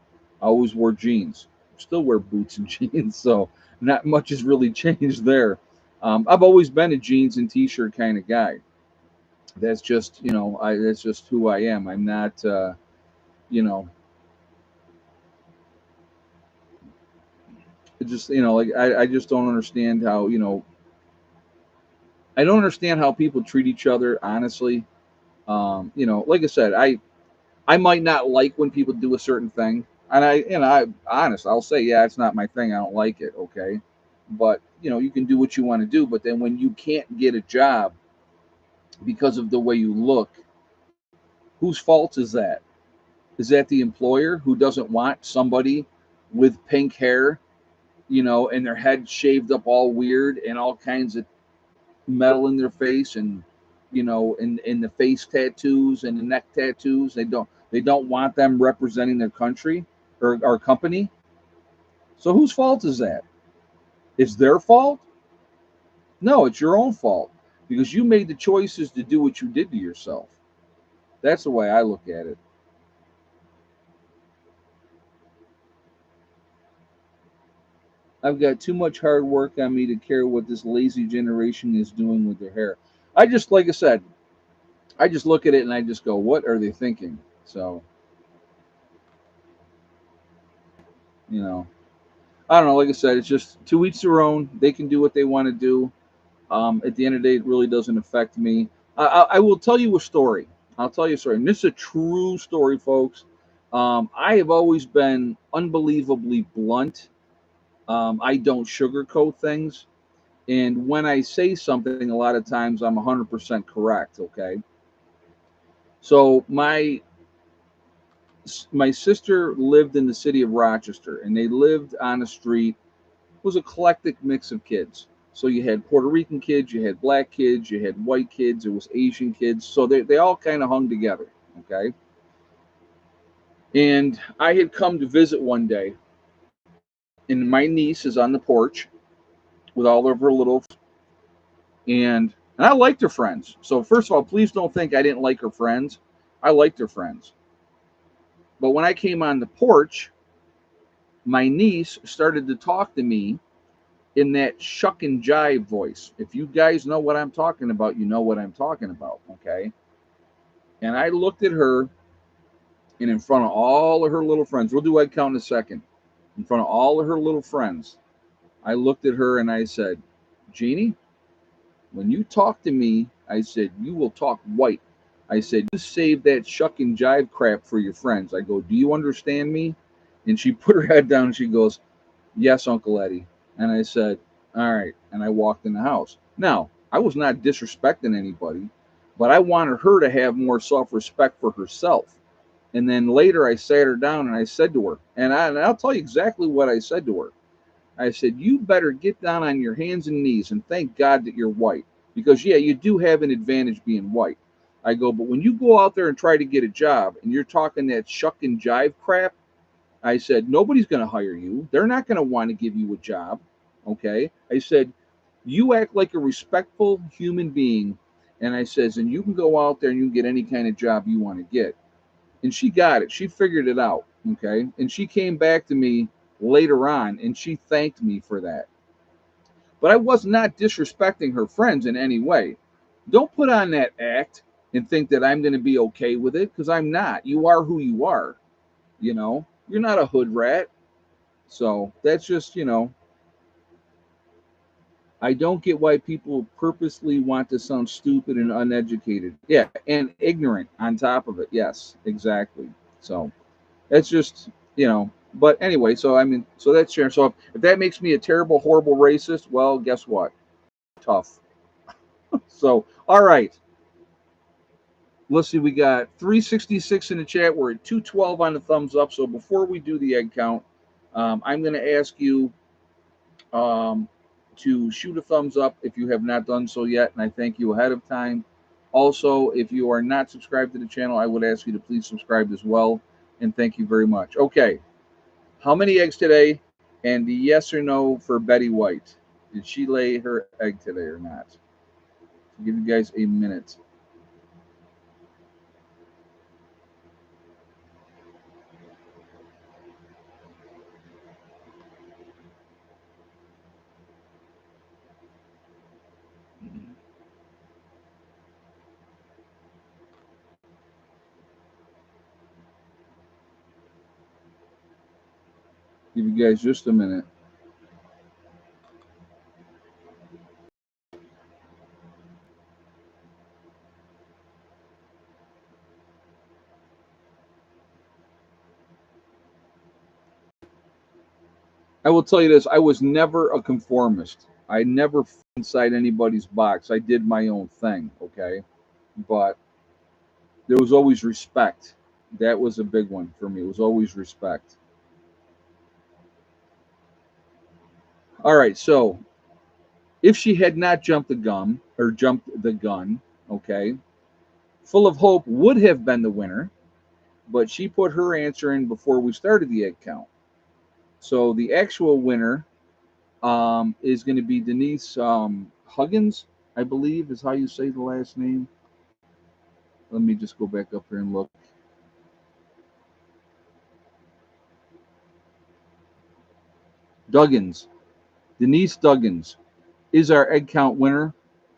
I always wore jeans. Still wear boots and jeans. So not much has really changed there. I've always been a jeans and t-shirt kind of guy. That's just who I am. I'm not, you know, like I just don't understand how, I don't understand how people treat each other, honestly. Like I said, I might not like when people do a certain thing, and I'll say, yeah, it's not my thing. I don't like it. Okay, but you can do what you want to do. But then when you can't get a job because of the way you look, whose fault is that? Is that the employer who doesn't want somebody with pink hair, and their head shaved up all weird and all kinds of metal in their face and and the face tattoos and the neck tattoos. They don't want them representing their country or our company. So whose fault is that? It's their fault? No, it's your own fault because you made the choices to do what you did to yourself. That's the way I look at it. I've got too much hard work on me to care what this lazy generation is doing with their hair. Like I said, I just look at it and I just go, what are they thinking? So, you know, I don't know. Like I said, it's just to each their own. They can do what they want to do. At the end of the day, it really doesn't affect me. I will tell you a story. I'll tell you a story. And this is a true story, folks. I have always been unbelievably blunt. I don't sugarcoat things. And when I say something, a lot of times I'm 100% correct. Okay. So my sister lived in the city of Rochester, and they lived on a street. It was a eclectic mix of kids. So you had Puerto Rican kids, you had black kids, you had white kids, it was Asian kids. So they all kind of hung together. Okay. And I had come to visit one day, and my niece is on the porch with all of her little, and I liked her friends. So first of all, please don't think I didn't like her friends. I liked her friends. But when I came on the porch, my niece started to talk to me in that shuck and jive voice. If you guys know what I'm talking about, you know what I'm talking about. Okay. And I looked at her, and in front of all of her little friends, we'll do head count in a second. In front of all of her little friends, I looked at her and I said, Jeannie, when you talk to me, I said, you will talk white. I said, you save that shuck and jive crap for your friends. I go, do you understand me? And she put her head down and she goes, yes, Uncle Eddie. And I said, all right. And I walked in the house. Now, I was not disrespecting anybody, but I wanted her to have more self respect for herself. And then later I sat her down and I said to her, and I'll tell you exactly what I said to her. I said, you better get down on your hands and knees and thank God that you're white. Because, yeah, you do have an advantage being white. I go, but when you go out there and try to get a job and you're talking that shuck and jive crap, I said, nobody's going to hire you. They're not going to want to give you a job. Okay. I said, you act like a respectful human being. And I says, and you can go out there and you can get any kind of job you want to get. And she got it. She figured it out. Okay. And she came back to me later on and she thanked me for that. But I was not disrespecting her friends in any way. Don't put on that act and think that I'm going to be okay with it because I'm not. You are who you are. You're not a hood rat. So that's just, I don't get why people purposely want to sound stupid and uneducated. Yeah, and ignorant on top of it. Yes, exactly. So that's just, but anyway, so I mean, so that's sharing. So if that makes me a terrible, horrible racist, well, guess what? Tough. So, all right. Let's see, we got 366 in the chat. We're at 212 on the thumbs up. So before we do the egg count, I'm going to ask you um, to shoot a thumbs up if you have not done so yet, and I thank you ahead of time. Also, if you are not subscribed to the channel, I would ask you to please subscribe as well, and thank you very much. Okay, how many eggs today? And the yes or no for Betty White. Did she lay her egg today or not? I'll give you guys a minute. Give you guys just a minute. I will tell you this: I was never a conformist. I never fit inside anybody's box. I did my own thing. Okay, but there was always respect. That was a big one for me. It was always respect. All right, so if she had not jumped the gun, okay, Full of Hope would have been the winner, but she put her answer in before we started the egg count. So the actual winner is going to be Denise Huggins, I believe is how you say the last name. Let me just go back up here and look. Duggins. Denise Duggins is our egg count winner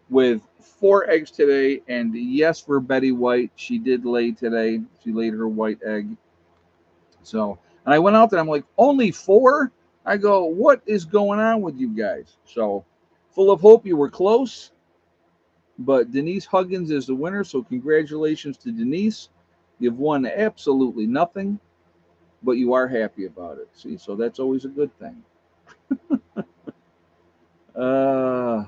with 4 eggs today, and yes, for Betty White, she did lay today. She laid her white egg. So, and I went out there. I'm like, only 4? I go, what is going on with you guys? So, full of hope. You were close, but Denise Huggins is the winner. So, congratulations to Denise. You've won absolutely nothing, but you are happy about it. See, so that's always a good thing. Uh,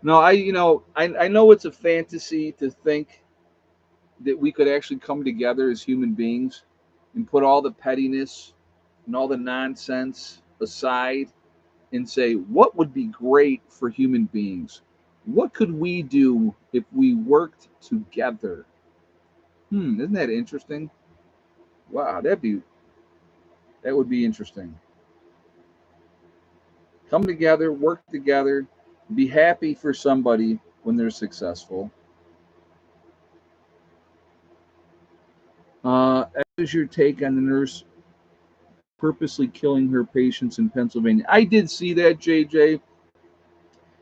no, I know it's a fantasy to think that we could actually come together as human beings and put all the pettiness and all the nonsense aside and say, what would be great for human beings? What could we do if we worked together? Isn't that interesting? Wow, that would be interesting. Come together, work together, be happy for somebody when they're successful. What is your take on the nurse purposely killing her patients in Pennsylvania? I did see that, JJ,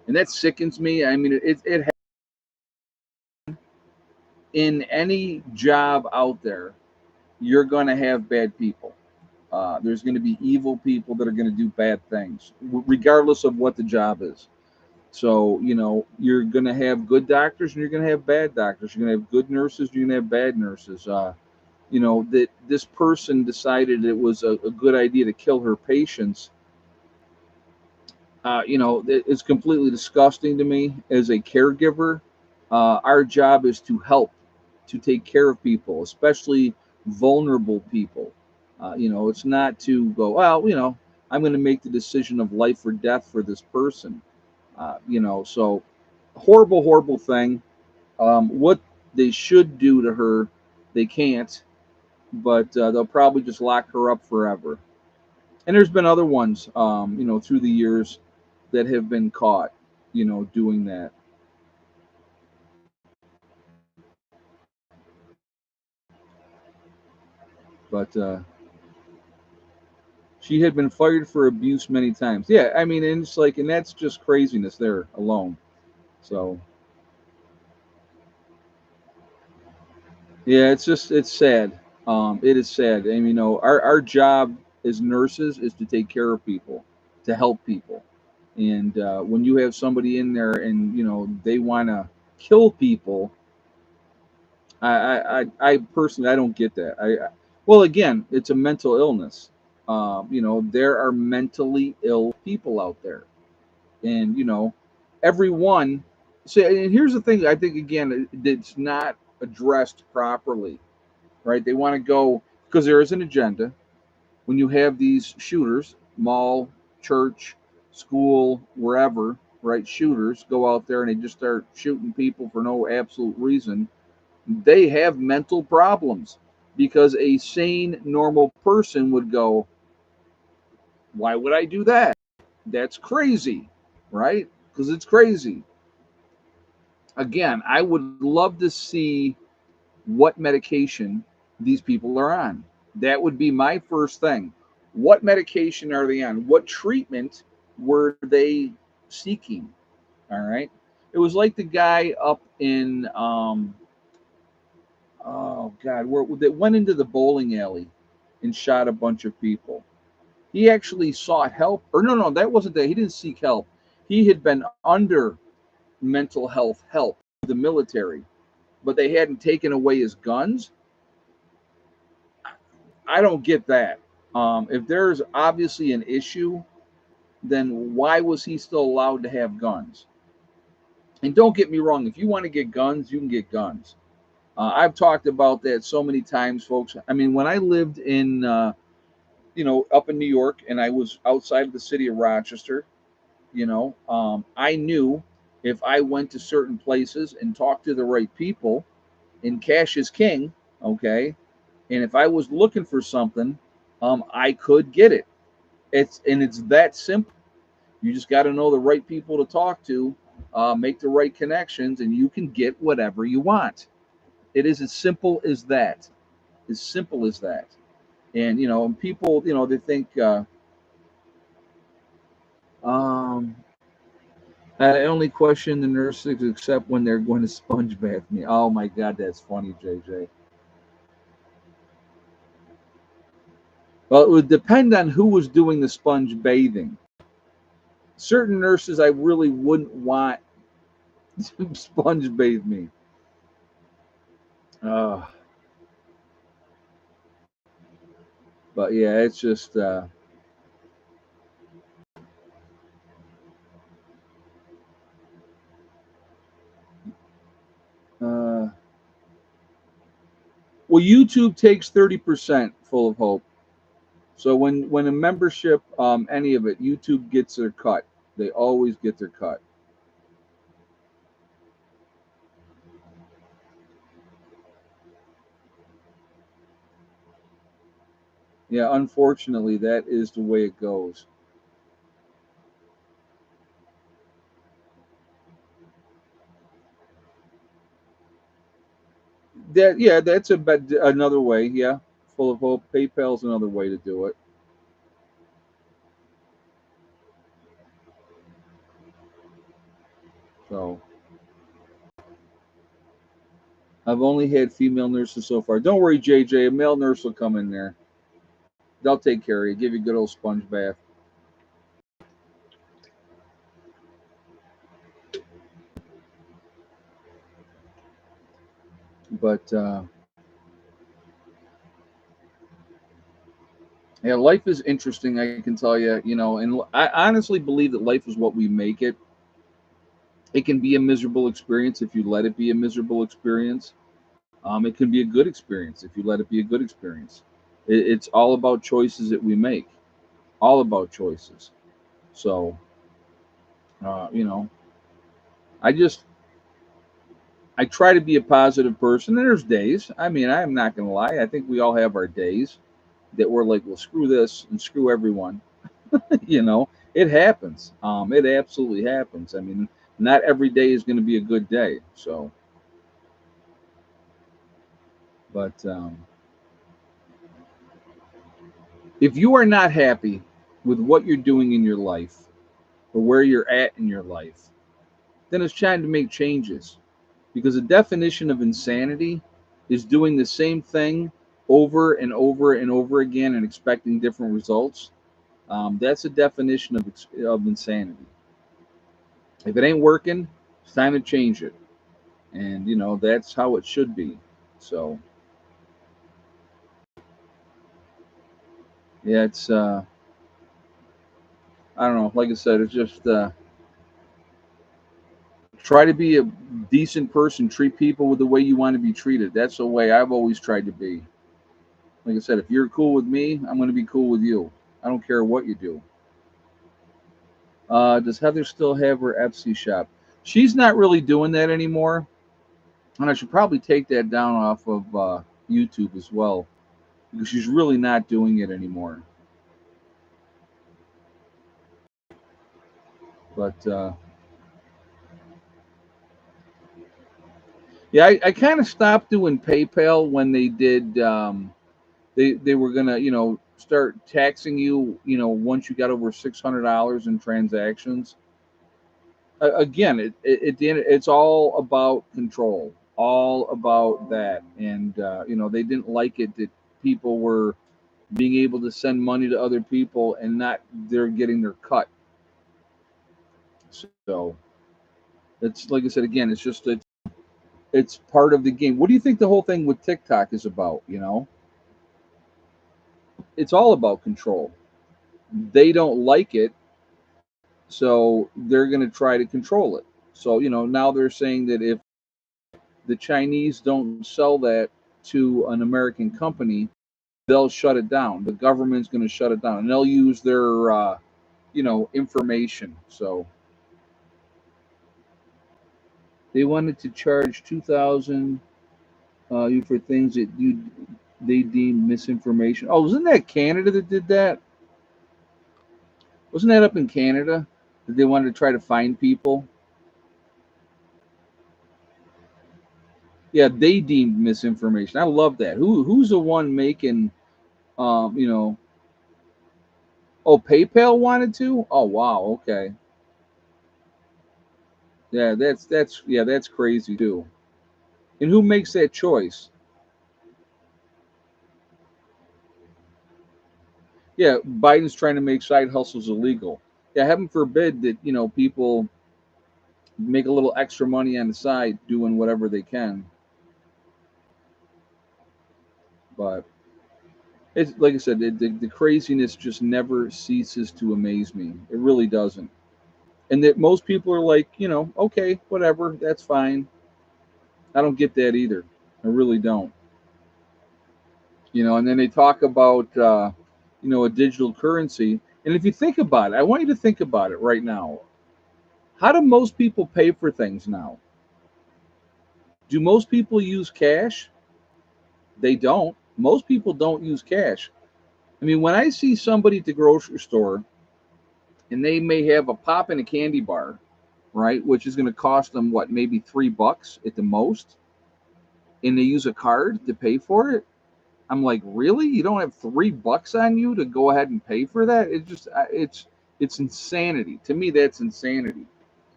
and that sickens me. I mean, in any job out there, you're going to have bad people. There's going to be evil people that are going to do bad things, regardless of what the job is. So, you're going to have good doctors and you're going to have bad doctors. You're going to have good nurses, you're going to have bad nurses. That this person decided it was a good idea to kill her patients. It's completely disgusting to me as a caregiver. Our job is to help, to take care of people, especially vulnerable people. It's not to go, well, I'm going to make the decision of life or death for this person. So horrible, horrible thing. What they should do to her, they can't, but they'll probably just lock her up forever. And there's been other ones, through the years that have been caught, doing that. But she had been fired for abuse many times. Yeah, I mean, and it's like, and that's just craziness there alone. So yeah, it's sad. It is sad. And our job as nurses is to take care of people, to help people. And when you have somebody in there and they want to kill people, I personally I don't get that. Well, again, it's a mental illness. There are mentally ill people out there, and everyone. So, and here's the thing. I think again, it's not addressed properly, right? They want to go because there is an agenda. When you have these shooters, mall, church, school, wherever, right? Shooters go out there and they just start shooting people for no absolute reason. They have mental problems because a sane, normal person would go, why would I do that? That's crazy, right? Because it's crazy. Again, I would love to see what medication these people are on. That would be my first thing. What medication are they on? What treatment were they seeking? All right. It was like the guy up in oh god, where that went into the bowling alley and shot a bunch of people. He actually sought help, or no, that wasn't that. He didn't seek help. He had been under mental health help, the military, but they hadn't taken away his guns. I don't get that. If there's obviously an issue, then why was he still allowed to have guns? And don't get me wrong, if you want to get guns, you can get guns. I've talked about that so many times, folks. I mean, when I lived in up in New York, and I was outside of the city of Rochester. I knew if I went to certain places and talked to the right people, and cash is king, okay. And if I was looking for something, I could get it. It's that simple. You just got to know the right people to talk to, make the right connections, and you can get whatever you want. It is as simple as that. As simple as that. And people, they think. Um, I only question the nurses except when they're going to sponge bath me. Oh my God, that's funny, JJ. Well, it would depend on who was doing the sponge bathing. Certain nurses I really wouldn't want to sponge bathe me. Uh, but yeah, it's just uh, well, YouTube takes 30% full of hope. So when a membership, any of it, YouTube gets their cut. They always get their cut. Yeah, unfortunately, that is the way it goes. That yeah, that's another way. Yeah, full of hope. PayPal's another way to do it. So I've only had female nurses so far. Don't worry, JJ. A male nurse will come in there. They'll take care of you. Give you a good old sponge bath. But yeah, life is interesting. I can tell you. And I honestly believe that life is what we make it. It can be a miserable experience if you let it be a miserable experience. It can be a good experience if you let it be a good experience. It's all about choices that we make. All about choices. So, uh, you know, I just I try to be a positive person. And there's days. I mean, I'm not gonna lie. I think we all have our days that we're like, well, screw this and screw everyone. It happens. It absolutely happens. I mean, not every day is going to be a good day. So, but if you are not happy with what you're doing in your life or where you're at in your life, then it's time to make changes. Because the definition of insanity is doing the same thing over and over and over again and expecting different results. That's a definition of insanity. If it ain't working, it's time to change it. And, that's how it should be. So, yeah, I don't know. Like I said, it's just try to be a decent person, treat people with the way you want to be treated. That's the way I've always tried to be. Like I said, if you're cool with me, I'm going to be cool with you. I don't care what you do. Does Heather still have her Etsy shop? She's not really doing that anymore, and I should probably take that down off of YouTube as well because she's really not doing it anymore. But yeah, I kind of stopped doing PayPal when they did. They were gonna start taxing you once you got over $600 in transactions. Again, at the end, it's all about control, all about that, and they didn't like it that people were being able to send money to other people and not they're getting their cut. So it's like I said again, it's part of the game. What do you think the whole thing with TikTok is about? It's all about control. They don't like it, so they're going to try to control it. So now they're saying that if the Chinese don't sell that to an American company, they'll shut it down. The government's going to shut it down, and they'll use their information. So they wanted to charge 2,000 you for things that they deemed misinformation. Oh, wasn't that Canada that did that? Wasn't that up in Canada that they wanted to try to find people? Yeah, they deemed misinformation. I love that. Who's the one making um, you know, oh, PayPal wanted to? Oh wow, okay. Yeah, that's crazy too. And who makes that choice? Yeah, Biden's trying to make side hustles illegal. Yeah, heaven forbid that people make a little extra money on the side doing whatever they can. But it's like I said, the craziness just never ceases to amaze me. It really doesn't. And that most people are like, okay, whatever, that's fine. I don't get that either. I really don't. And then they talk about a digital currency. And if you think about it, I want you to think about it right now. How do most people pay for things now? Do most people use cash? They don't. Most people don't use cash. I mean, when I see somebody at the grocery store and they may have a pop and a candy bar, right, which is going to cost them what, maybe $3 at the most, and they use a card to pay for it. I'm like, really? You don't have $3 on you to go ahead and pay for that? It's insanity. To me, that's insanity.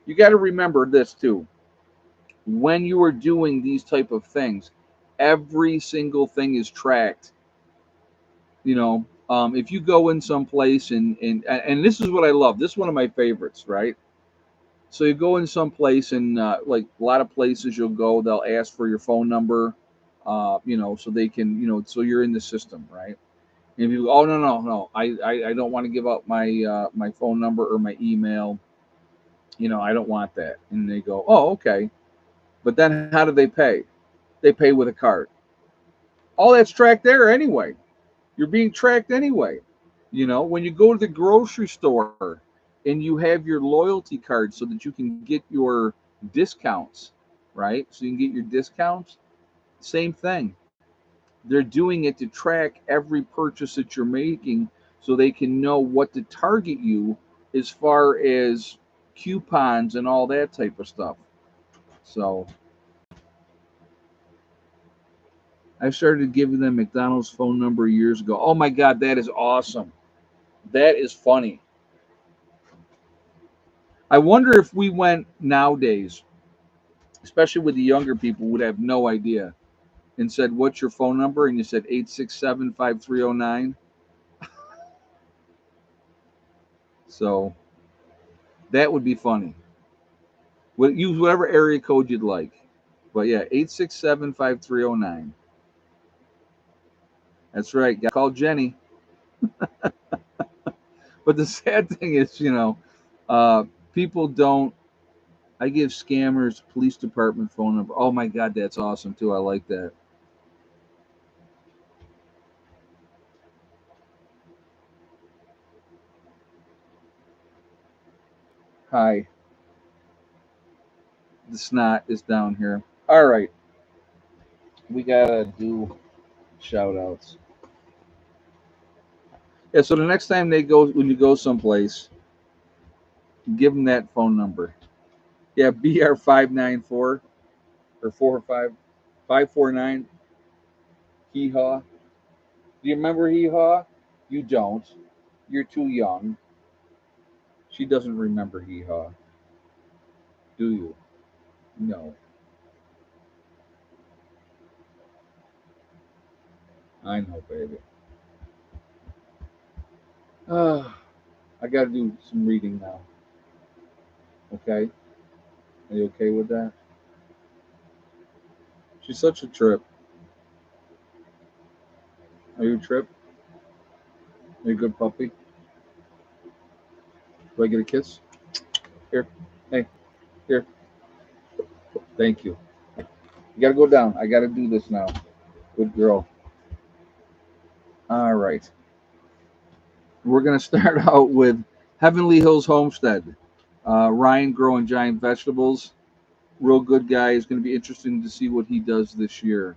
You got to remember this too. When you are doing these type of things, every single thing is tracked. If you go in someplace and this is what I love. This is one of my favorites, right? So you go in some place and like a lot of places you'll go, they'll ask for your phone number, so they can, so you're in the system, right? And if you go, oh no, I don't want to give out my phone number or my email, I don't want that. And they go, oh okay, but then how do they pay? They pay with a card. All that's tracked there anyway. You're being tracked anyway. When you go to the grocery store and you have your loyalty card so that you can get your discounts, right? So you can get your discounts, same thing. They're doing it to track every purchase that you're making so they can know what to target you as far as coupons and all that type of stuff. So I started giving them McDonald's phone number years ago. Oh my God, that is awesome. That is funny. I wonder if we went nowadays, especially with the younger people, would have no idea and said, "What's your phone number?" And you said 867-5309. So that would be funny. Use whatever area code you'd like. But yeah, 867-5309. That's right. Got to call Jenny. But the sad thing is, uh, people don't. I give scammers police department phone number. Oh my God, that's awesome too. I like that. Hi, the snot is down here. All right, we gotta do shout outs. Yeah, so the next time when you go someplace, give them that phone number. Yeah, BR594 or 4 or 5 549 Hee Haw. Do you remember Hee Haw? You don't. You're too young. She doesn't remember Hee Haw. Do you? No. I know, baby. I got to do some reading now. Okay? Are you okay with that? She's such a trip. Are you a trip? Are you a good puppy? Do I get a kiss? Here. Hey, here. Thank you. You got to go down. I got to do this now. Good girl. All right. We're going to start out with Heavenly Hills Homestead. Ryan growing giant vegetables. Real good guy. It's going to be interesting to see what he does this year.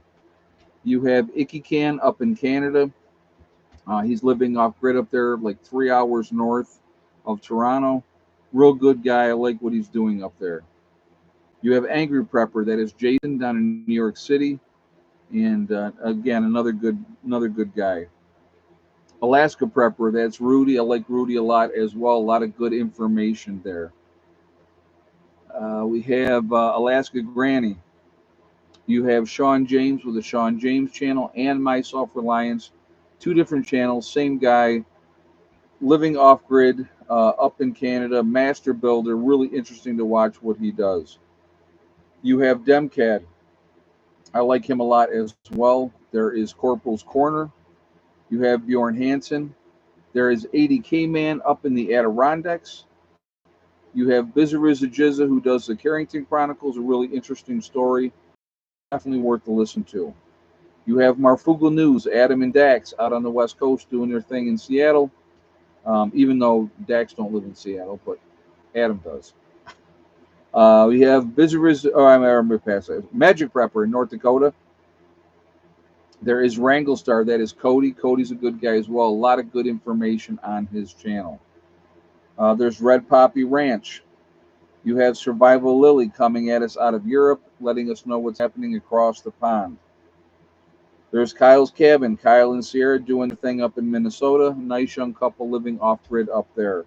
You have Icky Can up in Canada. He's living off grid up there, like 3 hours north of Toronto. Real good guy. I like what he's doing up there. You have Angry Prepper. That is Jason down in New York City, and again another good guy. Alaska Prepper. That's Rudy. I like Rudy a lot as well. A lot of good information there. We have Alaska Granny. You have Sean James with the Sean James channel and My Self Reliance. Two different channels, same guy, living off grid up in Canada, master builder. Really interesting to watch what he does. You have Demcad. I like him a lot as well. There is Corporal's Corner. You have Bjorn Hansen. There is 80K Man up in the Adirondacks. You have Bizariza Jizza, who does the Carrington Chronicles, a really interesting story. Definitely worth to listen to. You have Marfugal News, Adam and Dax out on the West Coast doing their thing in Seattle, even though Dax don't live in Seattle, but Adam does. We have Bizariza, I'm past that. Magic Prepper in North Dakota. There is Wrangle Star, that is Cody. Cody's a good guy as well. A lot of good information on his channel. There's Red Poppy Ranch. You have Survival Lily coming at us out of Europe, letting us know what's happening across the pond. There's Kyle's Cabin. Kyle and Sierra doing the thing up in Minnesota. Nice young couple living off-grid up there.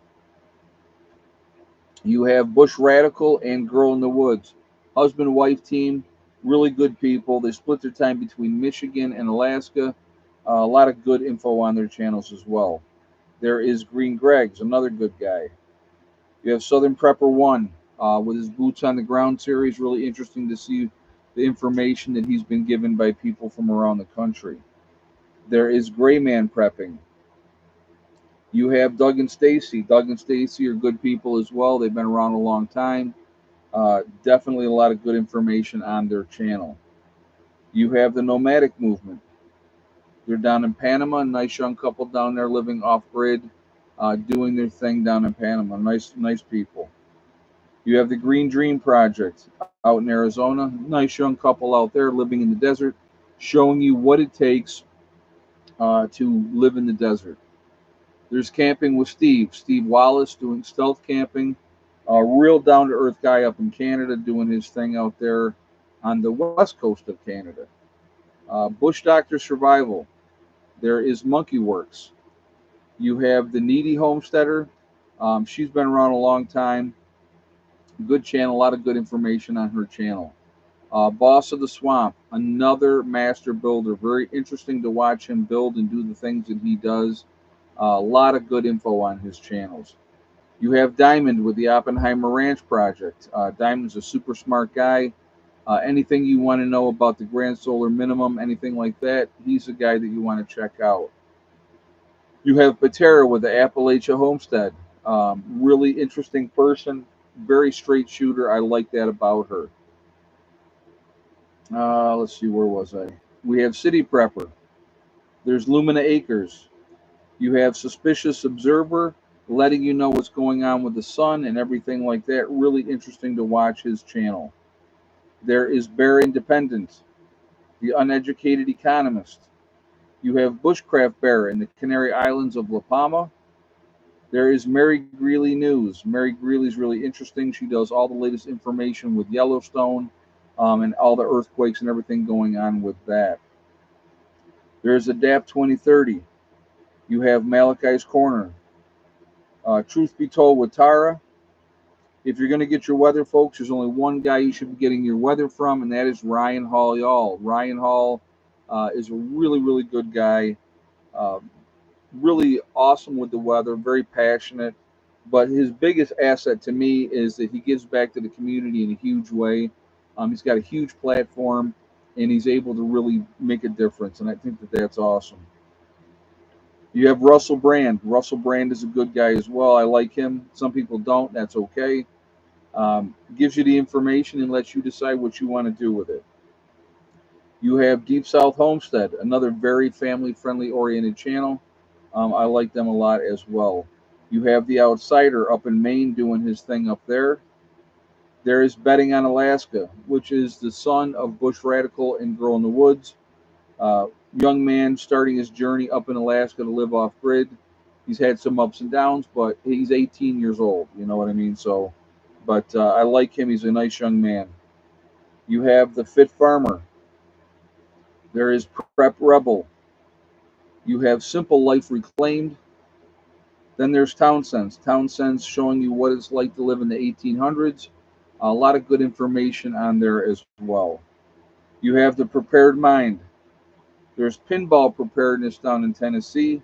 You have Bush Radical and Girl in the Woods. Husband-wife team, really good people. They split their time between Michigan and Alaska. A lot of good info on their channels as well. There is Green Greg's, another good guy. You have Southern Prepper 1 with his Boots on the Ground series. Really interesting to see the information that he's been given by people from around the country. There is Gray Man Prepping. You have Doug and Stacy. Doug and Stacy are good people as well. They've been around a long time. Definitely a lot of good information on their channel. You have the Nomadic Movement. They're down in Panama. Nice young couple down there living off-grid, doing their thing down in Panama. Nice people. You have the Green Dream Project out in Arizona. Nice young couple out there living in the desert, showing you what it takes to live in the desert. There's Camping with Steve Wallace doing stealth camping. A real down-to-earth guy up in Canada doing his thing out there on the west coast of Canada. Bush Doctor Survival. There is Monkey Works. You have the Needy Homesteader. She's been around a long time. Good channel, a lot of good information on her channel. Boss of the Swamp, another master builder. Very interesting to watch him build and do the things that he does. A lot of good info on his channels. You have Diamond with the Oppenheimer Ranch Project. Diamond's a super smart guy. Anything you want to know about the Grand Solar Minimum, anything like that, he's the guy that you want to check out. You have Patera with the Appalachia Homestead. Really interesting person, very straight shooter. I like that about her. Let's see, where was I? We have City Prepper. There's Lumina Acres. You have Suspicious Observer, letting you know what's going on with the sun and everything like that. Really interesting to watch his channel. There is Bear Independent, the Uneducated Economist. You have Bushcraft Bear in the Canary Islands of La Palma. There is Mary Greeley News. Mary Greeley's really interesting. She does all the latest information with Yellowstone and all the earthquakes and everything going on with that. There's Adapt 2030. You have Malachi's Corner. Truth Be Told with Tara. If you're going to get your weather, folks, there's only one guy you should be getting your weather from, and that is Ryan Hall, y'all. Ryan Hall is a really good guy. Really awesome with the weather, very passionate. But his biggest asset to me is that he gives back to the community in a huge way. He's got a huge platform, and he's able to really make a difference, and I think that that's awesome. You have Russell Brand. Russell Brand is a good guy as well. I like him. Some people don't. That's okay. Gives you the information and lets you decide what you want to do with it. You have Deep South Homestead, another very family-friendly oriented channel. I like them a lot as well. You have The Outsider up in Maine doing his thing up there. There is Betting on Alaska, which is the son of Bush Radical and Girl in the Woods. Young man starting his journey up in Alaska to live off grid. He's had some ups and downs, but he's 18 years old. You know what I mean? So, but I like him. He's a nice young man. You have the Fit Farmer. There is Prep Rebel. You have Simple Life Reclaimed. Then there's Townsend's. Townsend's showing you what it's like to live in the 1800s. A lot of good information on there as well. You have the prepared mind. There's pinball preparedness down in Tennessee.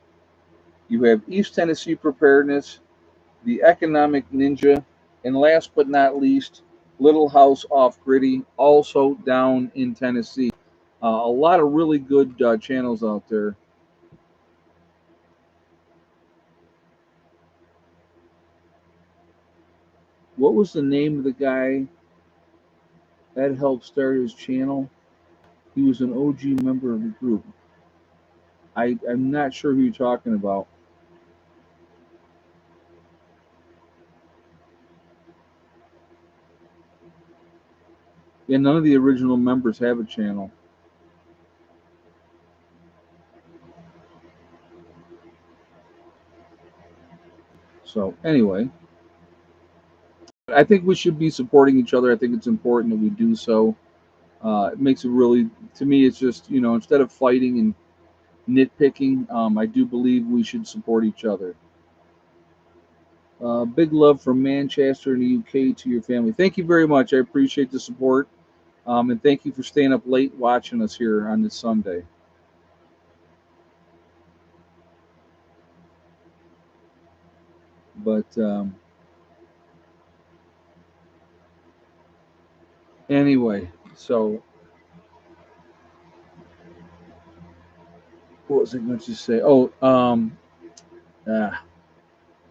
You have East Tennessee preparedness, the economic ninja, and last but not least, Little House Off Gritty, also down in Tennessee. A lot of really good channels out there. What was the name of the guy that helped start his channel? He was an OG member of the group. I'm not sure who you're talking about. Yeah, none of the original members have a channel. So anyway, I think we should be supporting each other. I think it's important that we do so. It makes it really, to me, it's just, instead of fighting and nitpicking, I do believe we should support each other. Big love from Manchester in the UK to your family. Thank you very much. I appreciate the support. And thank you for staying up late watching us here on this Sunday. But anyway, so what was I going to say? Oh, ah,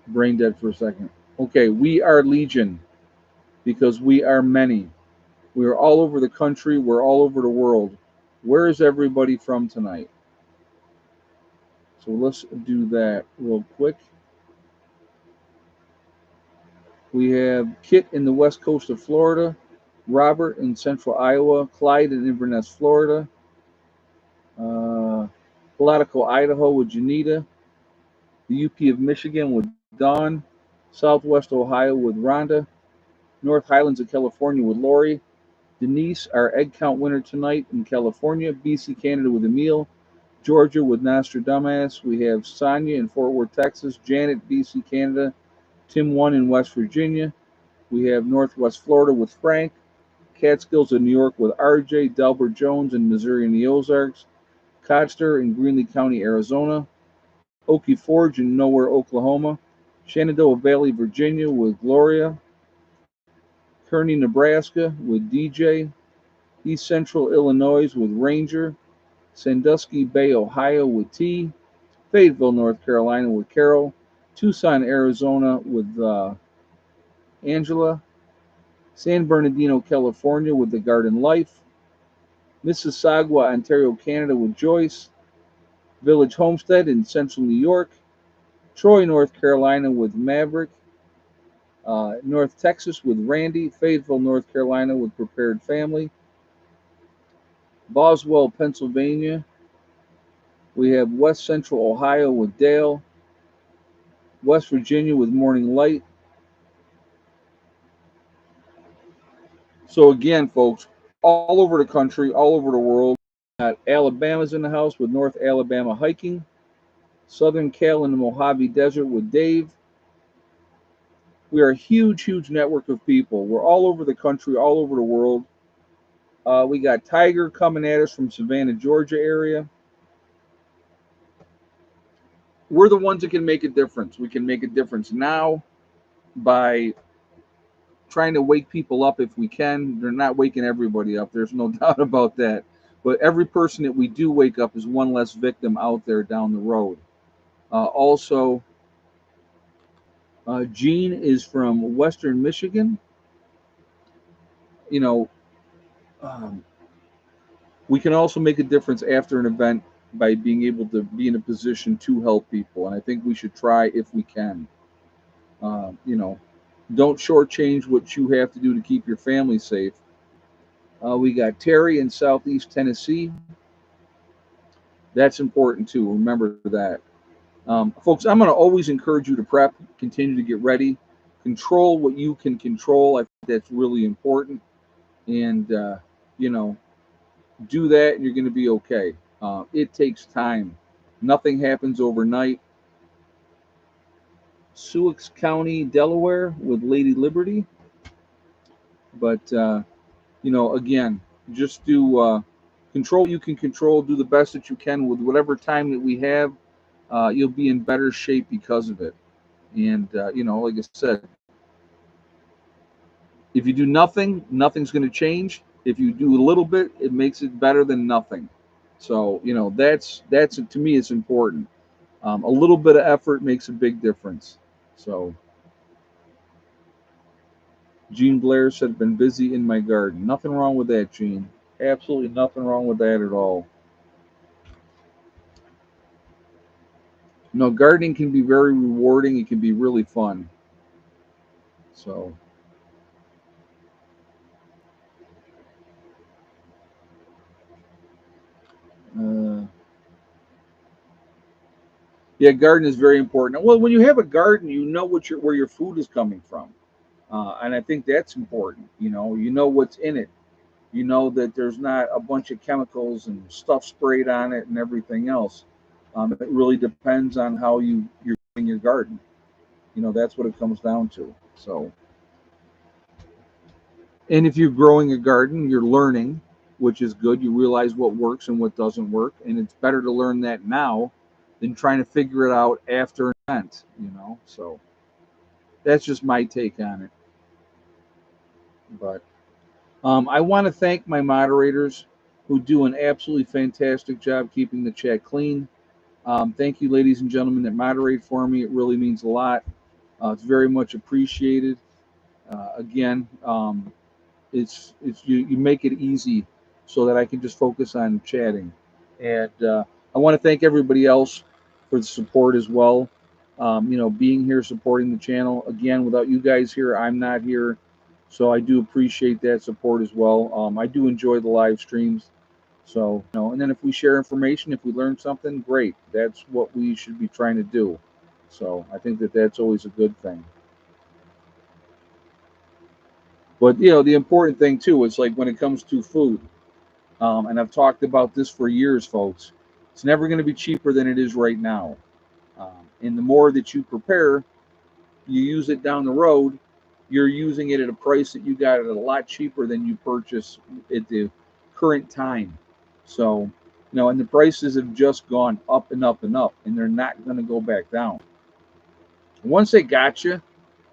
brain dead for a second. Okay, we are Legion because we are many. We are all over the country. We're all over the world. Where is everybody from tonight? So let's do that real quick. We have Kit in the west coast of Florida, Robert in central Iowa, Clyde in Inverness, Florida, uh, Palatica, Idaho with Janita, the UP of Michigan with Dawn, Southwest Ohio with Rhonda, North Highlands of California with Lori, Denise, our egg count winner tonight in California, BC, Canada with Emil, Georgia with Nostradamus. We have Sonia in Fort Worth, Texas, Janet, BC, Canada, Tim One in West Virginia. We have Northwest Florida with Frank, Catskills in New York with RJ, Delbert Jones in Missouri and the Ozarks, Codster in Greenlee County, Arizona, Okie Forge in Nowhere, Oklahoma, Shenandoah Valley, Virginia with Gloria, Kearney, Nebraska with DJ, East Central Illinois with Ranger, Sandusky Bay, Ohio with T, Fayetteville, North Carolina with Carol, Tucson, Arizona with Angela, San Bernardino, California with the Garden Life, Mississauga, Ontario, Canada with Joyce, Village Homestead in Central New York, Troy, North Carolina with Maverick, North Texas with Randy, Fayetteville, North Carolina with Prepared Family, Boswell, Pennsylvania. We have West Central Ohio with Dale, West Virginia with Morning Light. So again, folks, all over the country, all over the world. Alabama's in the house with North Alabama Hiking, Southern Cal in the Mojave Desert with Dave. We are a huge, huge network of people. We're all over the country, all over the world. We got Tiger coming at us from Savannah, Georgia area. We're the ones that can make a difference. We can make a difference now by trying to wake people up if we can. They're not waking everybody up. There's no doubt about that. But every person that we do wake up is one less victim out there down the road. Also, Gene is from Western Michigan. You know, um, we can also make a difference after an event by being able to be in a position to help people. And I think we should try if we can. You know, don't shortchange what you have to do to keep your family safe. We got Terry in Southeast Tennessee. That's important too. Remember that. Folks, I'm going to always encourage you to prep, continue to get ready, control what you can control. I think that's really important. And, you know, do that and you're going to be okay. It takes time. Nothing happens overnight. Sioux County, Delaware with Lady Liberty. But again, just do control what you can control. Do the best that you can with whatever time that we have. You'll be in better shape because of it. And like I said, if you do nothing, nothing's going to change. If you do a little bit, it makes it better than nothing. So that's to me, it's important. A little bit of effort makes a big difference. So Gene Blair said, "Been busy in my garden." Nothing wrong with that, Gene. Absolutely nothing wrong with that at all. No, gardening can be very rewarding. It can be really fun. So, uh, yeah, garden is very important. Well, when you have a garden, you know where your food is coming from, and I think that's important. You know what's in it. You know that there's not a bunch of chemicals and stuff sprayed on it and everything else. It really depends on how you're growing your garden. That's what it comes down to. So, and if you're growing a garden, you're learning, which is good. You realize what works and what doesn't work, and it's better to learn that now than trying to figure it out after an event. So that's just my take on it. But I want to thank my moderators who do an absolutely fantastic job keeping the chat clean. Thank you, ladies and gentlemen, that moderate for me. It really means a lot. It's very much appreciated. Again, it's you make it easy so that I can just focus on chatting. And I want to thank everybody else for the support as well. Being here, supporting the channel. Again, without you guys here, I'm not here. So I do appreciate that support as well. I do enjoy the live streams. So, and then if we share information, if we learn something, great. That's what we should be trying to do. So I think that that's always a good thing. But the important thing too is like when it comes to food, and I've talked about this for years, folks. It's never going to be cheaper than it is right now. And the more that you prepare, you use it down the road. You're using it at a price that you got it a lot cheaper than you purchase at the current time. So, and the prices have just gone up and up and up, and they're not going to go back down. Once they got you,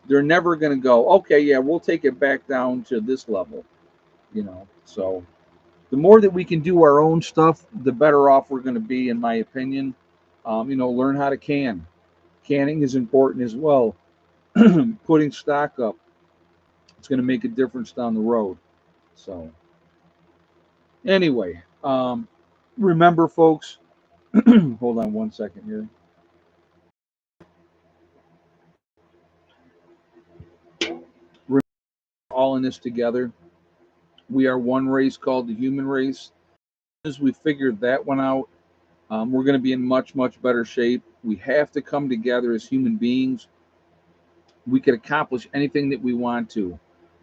they're never going to go, okay, yeah, we'll take it back down to this level. So the more that we can do our own stuff, the better off we're going to be, in my opinion. Learn how to can. Canning is important as well. Putting stock up, it's going to make a difference down the road. So, anyway, remember, folks, hold on one second here. We're all in this together. We are one race called the human race. As we figured that one out, we're going to be in much, much better shape. We have to come together as human beings. We can accomplish anything that we want to.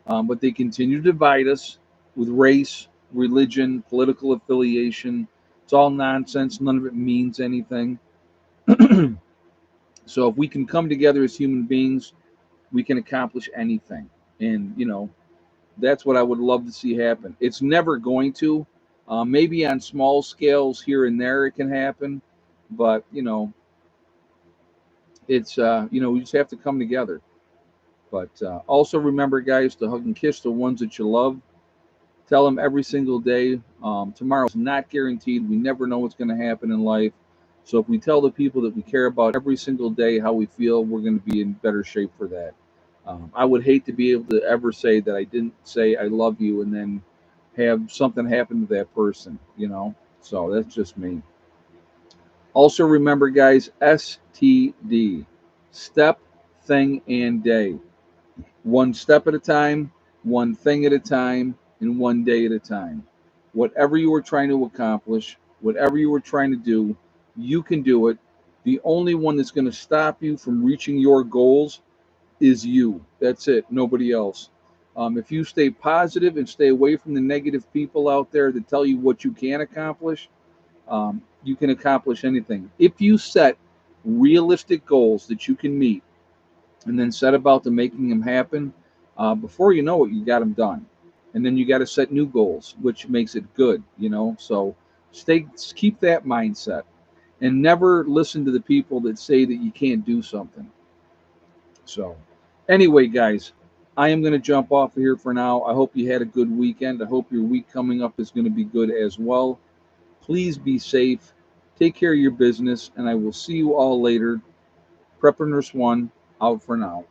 But they continue to divide us with race, religion, political affiliation. It's all nonsense. None of it means anything. So if we can come together as human beings, we can accomplish anything. And, that's what I would love to see happen. It's never going to. Maybe on small scales here and there it can happen. But, we just have to come together. But also remember, guys, to hug and kiss the ones that you love. Tell them every single day. Tomorrow's not guaranteed. We never know what's going to happen in life. So if we tell the people that we care about every single day how we feel, we're going to be in better shape for that. I would hate to be able to ever say that I didn't say I love you and then have something happen to that person. So that's just me. Also remember, guys, STD, step, thing, and day. One step at a time, one thing at a time, and one day at a time. Whatever you were trying to accomplish, whatever you were trying to do, you can do it. The only one that's going to stop you from reaching your goals is you. That's it, nobody else. If you stay positive and stay away from the negative people out there that tell you what you can accomplish, you can accomplish anything. If you set realistic goals that you can meet and then set about to making them happen, Before you know it, you got them done, and then you got to set new goals, which makes it good. So keep that mindset, and never listen to the people that say that you can't do something. So, anyway, guys, I am going to jump off of here for now. I hope you had a good weekend. I hope your week coming up is going to be good as well. Please be safe. Take care of your business, and I will see you all later. Prepper Nurse One out for now.